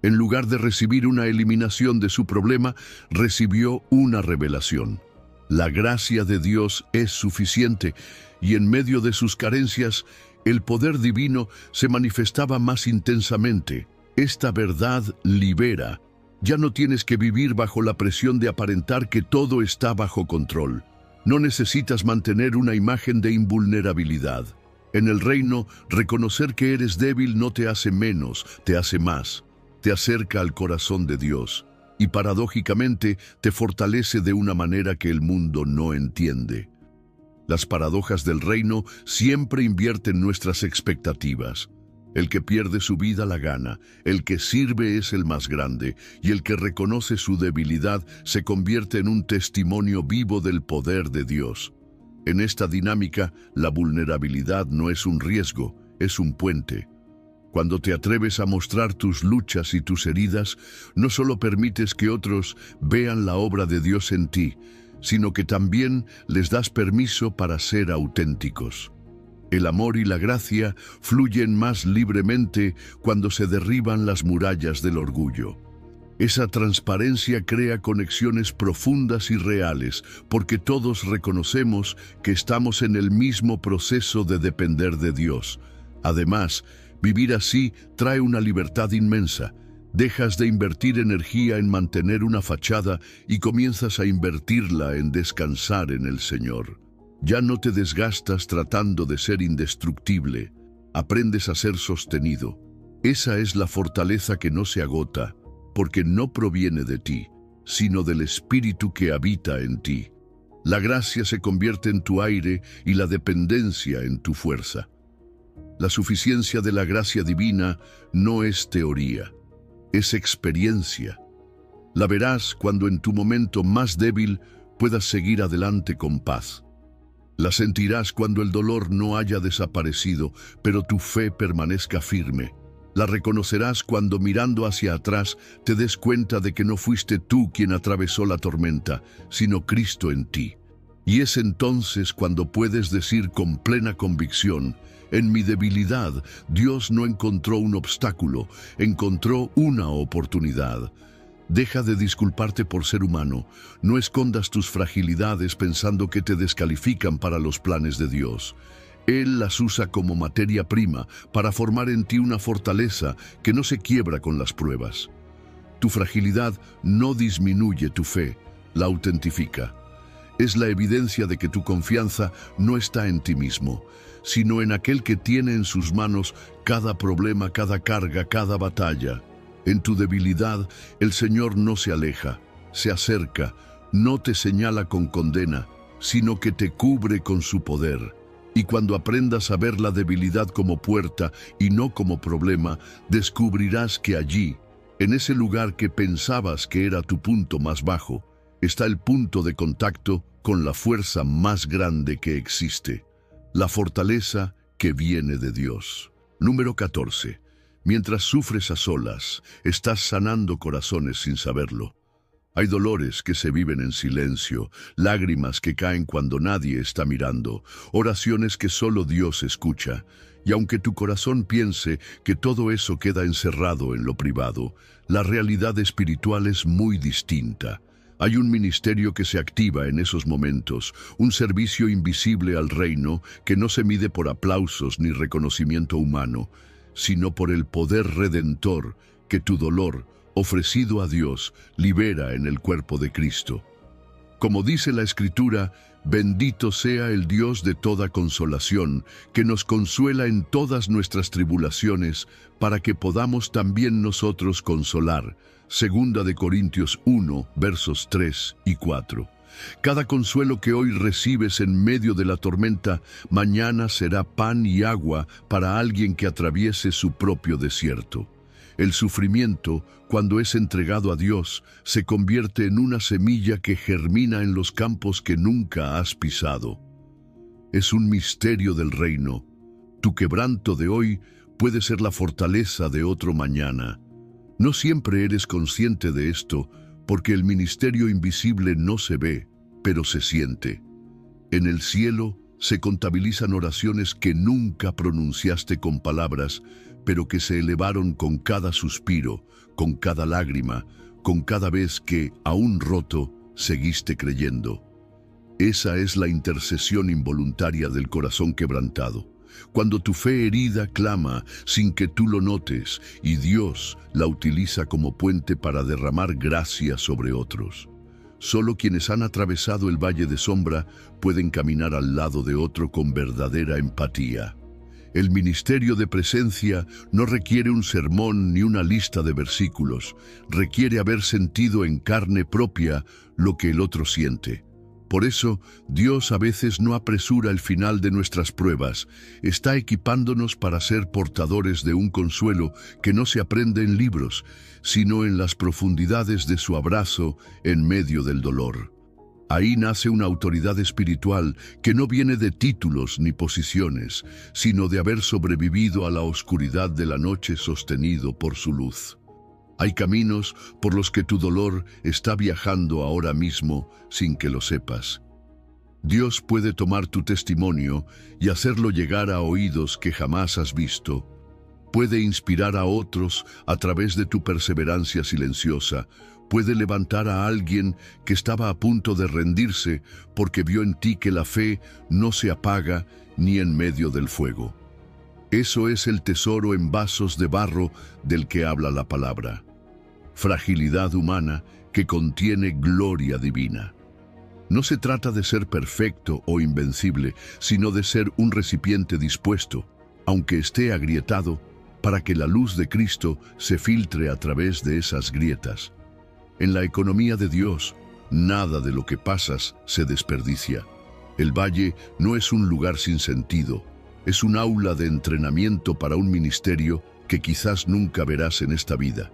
[SPEAKER 1] En lugar de recibir una eliminación de su problema, recibió una revelación. La gracia de Dios es suficiente, y en medio de sus carencias, el poder divino se manifestaba más intensamente. Esta verdad libera. Ya no tienes que vivir bajo la presión de aparentar que todo está bajo control. No necesitas mantener una imagen de invulnerabilidad. En el reino, reconocer que eres débil no te hace menos, te hace más. Te acerca al corazón de Dios y paradójicamente te fortalece de una manera que el mundo no entiende. Las paradojas del reino siempre invierten nuestras expectativas. El que pierde su vida la gana, el que sirve es el más grande, y el que reconoce su debilidad se convierte en un testimonio vivo del poder de Dios. En esta dinámica, la vulnerabilidad no es un riesgo, es un puente. Cuando te atreves a mostrar tus luchas y tus heridas, no solo permites que otros vean la obra de Dios en ti, sino que también les das permiso para ser auténticos. El amor y la gracia fluyen más libremente cuando se derriban las murallas del orgullo. Esa transparencia crea conexiones profundas y reales, porque todos reconocemos que estamos en el mismo proceso de depender de Dios. Además, vivir así trae una libertad inmensa. Dejas de invertir energía en mantener una fachada y comienzas a invertirla en descansar en el Señor. Ya no te desgastas tratando de ser indestructible, aprendes a ser sostenido. Esa es la fortaleza que no se agota, porque no proviene de ti, sino del Espíritu que habita en ti. La gracia se convierte en tu aire y la dependencia en tu fuerza. La suficiencia de la gracia divina no es teoría, es experiencia. La verás cuando en tu momento más débil puedas seguir adelante con paz. La sentirás cuando el dolor no haya desaparecido, pero tu fe permanezca firme. La reconocerás cuando mirando hacia atrás te des cuenta de que no fuiste tú quien atravesó la tormenta, sino Cristo en ti. Y es entonces cuando puedes decir con plena convicción: en mi debilidad, Dios no encontró un obstáculo, encontró una oportunidad. Deja de disculparte por ser humano. No escondas tus fragilidades pensando que te descalifican para los planes de Dios. Él las usa como materia prima para formar en ti una fortaleza que no se quiebra con las pruebas. Tu fragilidad no disminuye tu fe, la autentifica. Es la evidencia de que tu confianza no está en ti mismo, sino en aquel que tiene en sus manos cada problema, cada carga, cada batalla. En tu debilidad, el Señor no se aleja, se acerca, no te señala con condena, sino que te cubre con su poder. Y cuando aprendas a ver la debilidad como puerta y no como problema, descubrirás que allí, en ese lugar que pensabas que era tu punto más bajo, está el punto de contacto con la fuerza más grande que existe, la fortaleza que viene de Dios. Número 14. Mientras sufres a solas, estás sanando corazones sin saberlo. Hay dolores que se viven en silencio, lágrimas que caen cuando nadie está mirando, oraciones que solo Dios escucha. Y aunque tu corazón piense que todo eso queda encerrado en lo privado, la realidad espiritual es muy distinta. Hay un ministerio que se activa en esos momentos, un servicio invisible al reino que no se mide por aplausos ni reconocimiento humano, sino por el poder redentor que tu dolor, ofrecido a Dios, libera en el cuerpo de Cristo. Como dice la Escritura, bendito sea el Dios de toda consolación, que nos consuela en todas nuestras tribulaciones, para que podamos también nosotros consolar. Segunda de Corintios 1, versos 3 y 4. Cada consuelo que hoy recibes en medio de la tormenta, mañana será pan y agua para alguien que atraviese su propio desierto. El sufrimiento, cuando es entregado a Dios, se convierte en una semilla que germina en los campos que nunca has pisado. Es un misterio del reino. Tu quebranto de hoy puede ser la fortaleza de otro mañana. No siempre eres consciente de esto, porque el ministerio invisible no se ve, pero se siente. En el cielo se contabilizan oraciones que nunca pronunciaste con palabras, pero que se elevaron con cada suspiro, con cada lágrima, con cada vez que, aún roto, seguiste creyendo. Esa es la intercesión involuntaria del corazón quebrantado. Cuando tu fe herida clama sin que tú lo notes, y Dios la utiliza como puente para derramar gracia sobre otros. Solo quienes han atravesado el valle de sombra pueden caminar al lado de otro con verdadera empatía. El ministerio de presencia no requiere un sermón ni una lista de versículos, requiere haber sentido en carne propia lo que el otro siente. Por eso, Dios a veces no apresura el final de nuestras pruebas, está equipándonos para ser portadores de un consuelo que no se aprende en libros, sino en las profundidades de su abrazo en medio del dolor. Ahí nace una autoridad espiritual que no viene de títulos ni posiciones, sino de haber sobrevivido a la oscuridad de la noche sostenido por su luz. Hay caminos por los que tu dolor está viajando ahora mismo sin que lo sepas. Dios puede tomar tu testimonio y hacerlo llegar a oídos que jamás has visto. Puede inspirar a otros a través de tu perseverancia silenciosa. Puede levantar a alguien que estaba a punto de rendirse porque vio en ti que la fe no se apaga ni en medio del fuego. Eso es el tesoro en vasos de barro del que habla la palabra. fragilidad humana que contiene gloria divina. No se trata de ser perfecto o invencible, sino de ser un recipiente dispuesto, aunque esté agrietado, para que la luz de Cristo se filtre a través de esas grietas. En la economía de Dios, nada de lo que pasas se desperdicia. El valle no es un lugar sin sentido, es un aula de entrenamiento para un ministerio que quizás nunca verás en esta vida.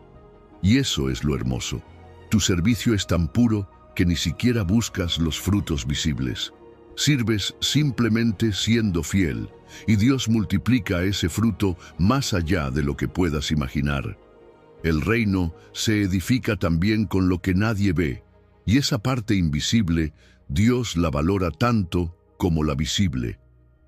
[SPEAKER 1] Y eso es lo hermoso. Tu servicio es tan puro que ni siquiera buscas los frutos visibles. Sirves simplemente siendo fiel, y Dios multiplica ese fruto más allá de lo que puedas imaginar. El reino se edifica también con lo que nadie ve, y esa parte invisible, Dios la valora tanto como la visible.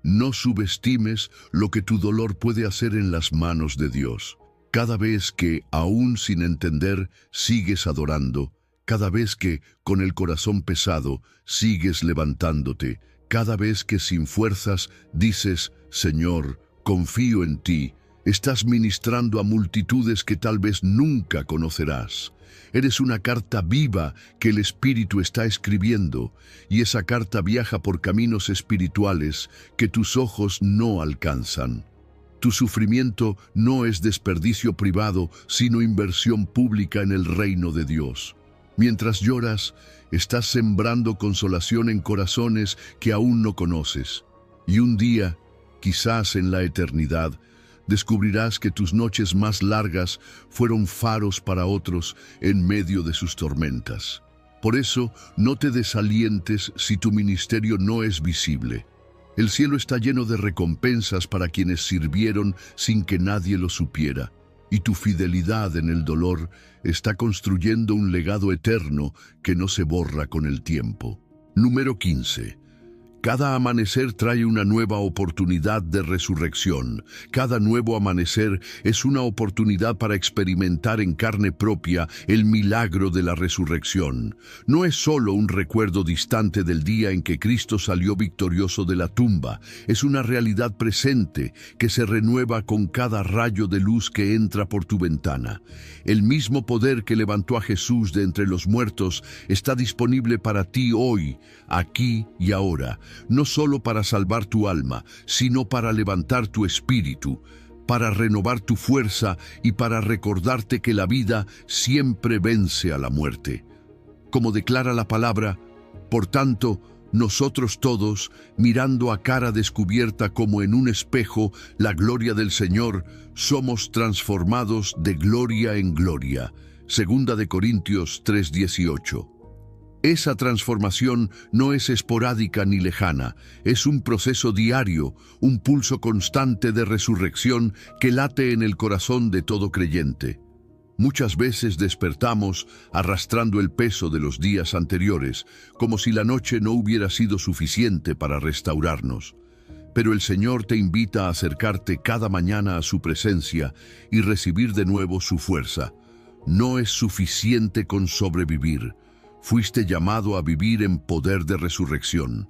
[SPEAKER 1] No subestimes lo que tu dolor puede hacer en las manos de Dios. Cada vez que, aún sin entender, sigues adorando, cada vez que, con el corazón pesado, sigues levantándote, cada vez que sin fuerzas dices, Señor, confío en ti, estás ministrando a multitudes que tal vez nunca conocerás. Eres una carta viva que el Espíritu está escribiendo, y esa carta viaja por caminos espirituales que tus ojos no alcanzan. Tu sufrimiento no es desperdicio privado, sino inversión pública en el reino de Dios. Mientras lloras, estás sembrando consolación en corazones que aún no conoces. Y un día, quizás en la eternidad, descubrirás que tus noches más largas fueron faros para otros en medio de sus tormentas. Por eso, no te desalientes si tu ministerio no es visible. El cielo está lleno de recompensas para quienes sirvieron sin que nadie lo supiera. Y tu fidelidad en el dolor está construyendo un legado eterno que no se borra con el tiempo. Número 15. Cada amanecer trae una nueva oportunidad de resurrección. Cada nuevo amanecer es una oportunidad para experimentar en carne propia el milagro de la resurrección. No es solo un recuerdo distante del día en que Cristo salió victorioso de la tumba. Es una realidad presente que se renueva con cada rayo de luz que entra por tu ventana. El mismo poder que levantó a Jesús de entre los muertos está disponible para ti hoy, aquí y ahora. No solo para salvar tu alma, sino para levantar tu espíritu, para renovar tu fuerza y para recordarte que la vida siempre vence a la muerte. Como declara la palabra, por tanto, nosotros todos, mirando a cara descubierta como en un espejo la gloria del Señor, somos transformados de gloria en gloria. Segunda de Corintios 3:18. Esa transformación no es esporádica ni lejana, es un proceso diario, un pulso constante de resurrección que late en el corazón de todo creyente. Muchas veces despertamos arrastrando el peso de los días anteriores, como si la noche no hubiera sido suficiente para restaurarnos. Pero el Señor te invita a acercarte cada mañana a su presencia y recibir de nuevo su fuerza. No es suficiente con sobrevivir. Fuiste llamado a vivir en poder de resurrección.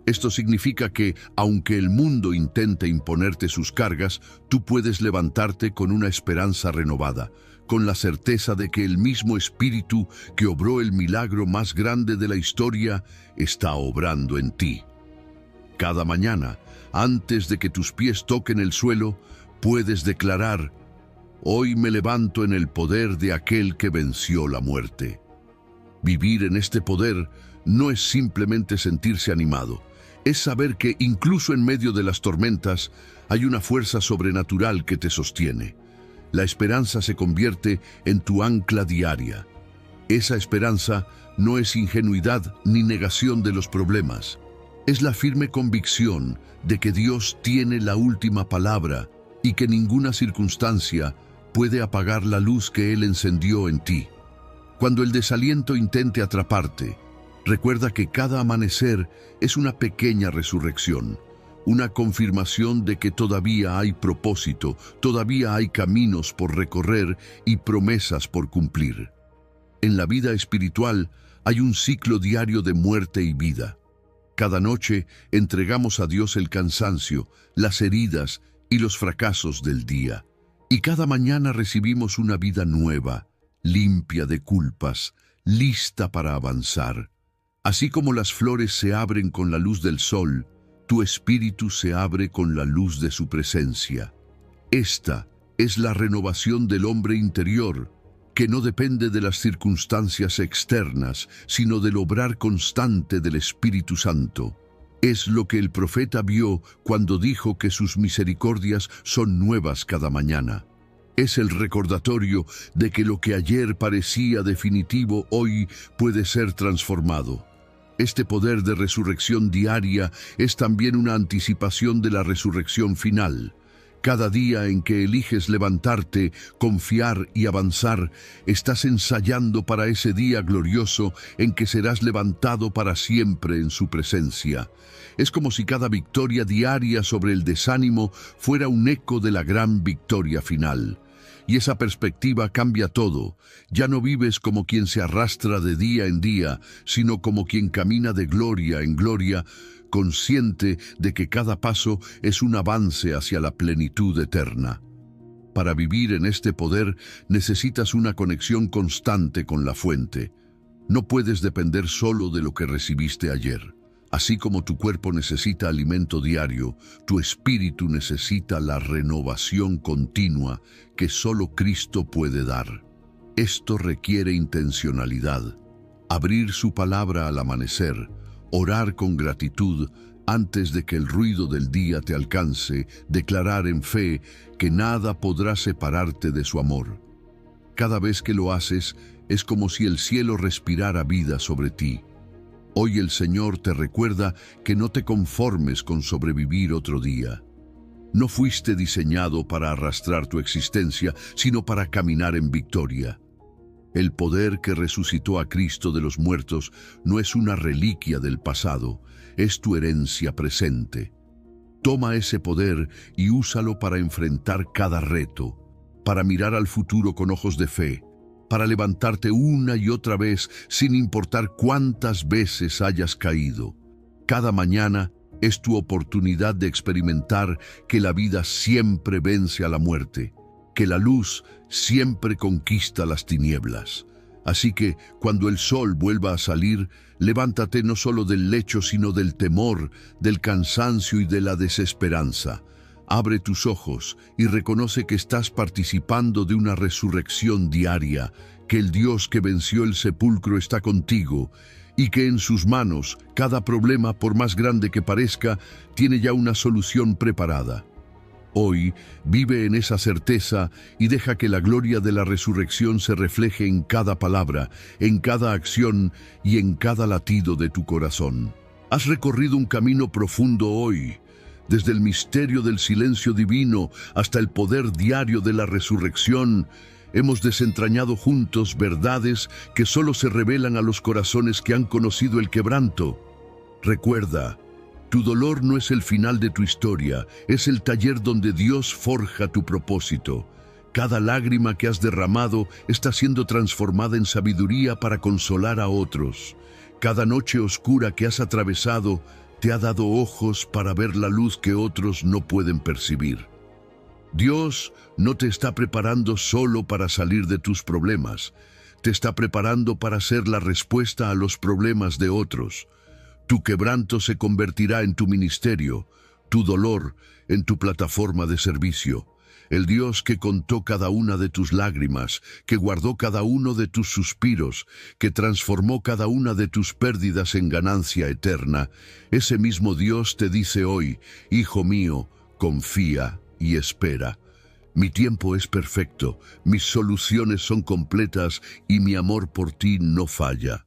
[SPEAKER 1] Esto significa que, aunque el mundo intente imponerte sus cargas, tú puedes levantarte con una esperanza renovada, con la certeza de que el mismo Espíritu que obró el milagro más grande de la historia está obrando en ti. Cada mañana, antes de que tus pies toquen el suelo, puedes declarar: hoy me levanto en el poder de aquel que venció la muerte. Vivir en este poder no es simplemente sentirse animado, es saber que incluso en medio de las tormentas hay una fuerza sobrenatural que te sostiene. La esperanza se convierte en tu ancla diaria. Esa esperanza no es ingenuidad ni negación de los problemas. Es la firme convicción de que Dios tiene la última palabra y que ninguna circunstancia puede apagar la luz que Él encendió en ti. Cuando el desaliento intente atraparte, recuerda que cada amanecer es una pequeña resurrección, una confirmación de que todavía hay propósito, todavía hay caminos por recorrer y promesas por cumplir. En la vida espiritual hay un ciclo diario de muerte y vida. Cada noche entregamos a Dios el cansancio, las heridas y los fracasos del día. Y cada mañana recibimos una vida nueva, limpia de culpas, lista para avanzar. Así como las flores se abren con la luz del sol, tu espíritu se abre con la luz de su presencia. Esta es la renovación del hombre interior, que no depende de las circunstancias externas, sino del obrar constante del Espíritu Santo. Es lo que el profeta vio cuando dijo que sus misericordias son nuevas cada mañana. Es el recordatorio de que lo que ayer parecía definitivo hoy puede ser transformado. Este poder de resurrección diaria es también una anticipación de la resurrección final. Cada día en que eliges levantarte, confiar y avanzar, estás ensayando para ese día glorioso en que serás levantado para siempre en su presencia. Es como si cada victoria diaria sobre el desánimo fuera un eco de la gran victoria final. Y esa perspectiva cambia todo. Ya no vives como quien se arrastra de día en día, sino como quien camina de gloria en gloria, consciente de que cada paso es un avance hacia la plenitud eterna. Para vivir en este poder necesitas una conexión constante con la fuente. No puedes depender solo de lo que recibiste ayer. Así como tu cuerpo necesita alimento diario, tu espíritu necesita la renovación continua que solo Cristo puede dar. Esto requiere intencionalidad, abrir su palabra al amanecer, orar con gratitud antes de que el ruido del día te alcance, declarar en fe que nada podrá separarte de su amor. Cada vez que lo haces, es como si el cielo respirara vida sobre ti. Hoy el Señor te recuerda que no te conformes con sobrevivir otro día. No fuiste diseñado para arrastrar tu existencia, sino para caminar en victoria. El poder que resucitó a Cristo de los muertos no es una reliquia del pasado, es tu herencia presente. Toma ese poder y úsalo para enfrentar cada reto, para mirar al futuro con ojos de fe, para levantarte una y otra vez sin importar cuántas veces hayas caído. Cada mañana es tu oportunidad de experimentar que la vida siempre vence a la muerte, que la luz siempre conquista las tinieblas. Así que, cuando el sol vuelva a salir, levántate no solo del lecho, sino del temor, del cansancio y de la desesperanza. Abre tus ojos y reconoce que estás participando de una resurrección diaria, que el Dios que venció el sepulcro está contigo y que en sus manos cada problema, por más grande que parezca, tiene ya una solución preparada. Hoy vive en esa certeza y deja que la gloria de la resurrección se refleje en cada palabra, en cada acción y en cada latido de tu corazón. Has recorrido un camino profundo hoy, desde el misterio del silencio divino hasta el poder diario de la resurrección. Hemos desentrañado juntos verdades que solo se revelan a los corazones que han conocido el quebranto. Recuerda, tu dolor no es el final de tu historia, es el taller donde Dios forja tu propósito. Cada lágrima que has derramado está siendo transformada en sabiduría para consolar a otros. Cada noche oscura que has atravesado te ha dado ojos para ver la luz que otros no pueden percibir. Dios no te está preparando solo para salir de tus problemas, te está preparando para ser la respuesta a los problemas de otros. Tu quebranto se convertirá en tu ministerio, tu dolor en tu plataforma de servicio. El Dios que contó cada una de tus lágrimas, que guardó cada uno de tus suspiros, que transformó cada una de tus pérdidas en ganancia eterna, ese mismo Dios te dice hoy: hijo mío, confía y espera. Mi tiempo es perfecto, mis soluciones son completas y mi amor por ti no falla.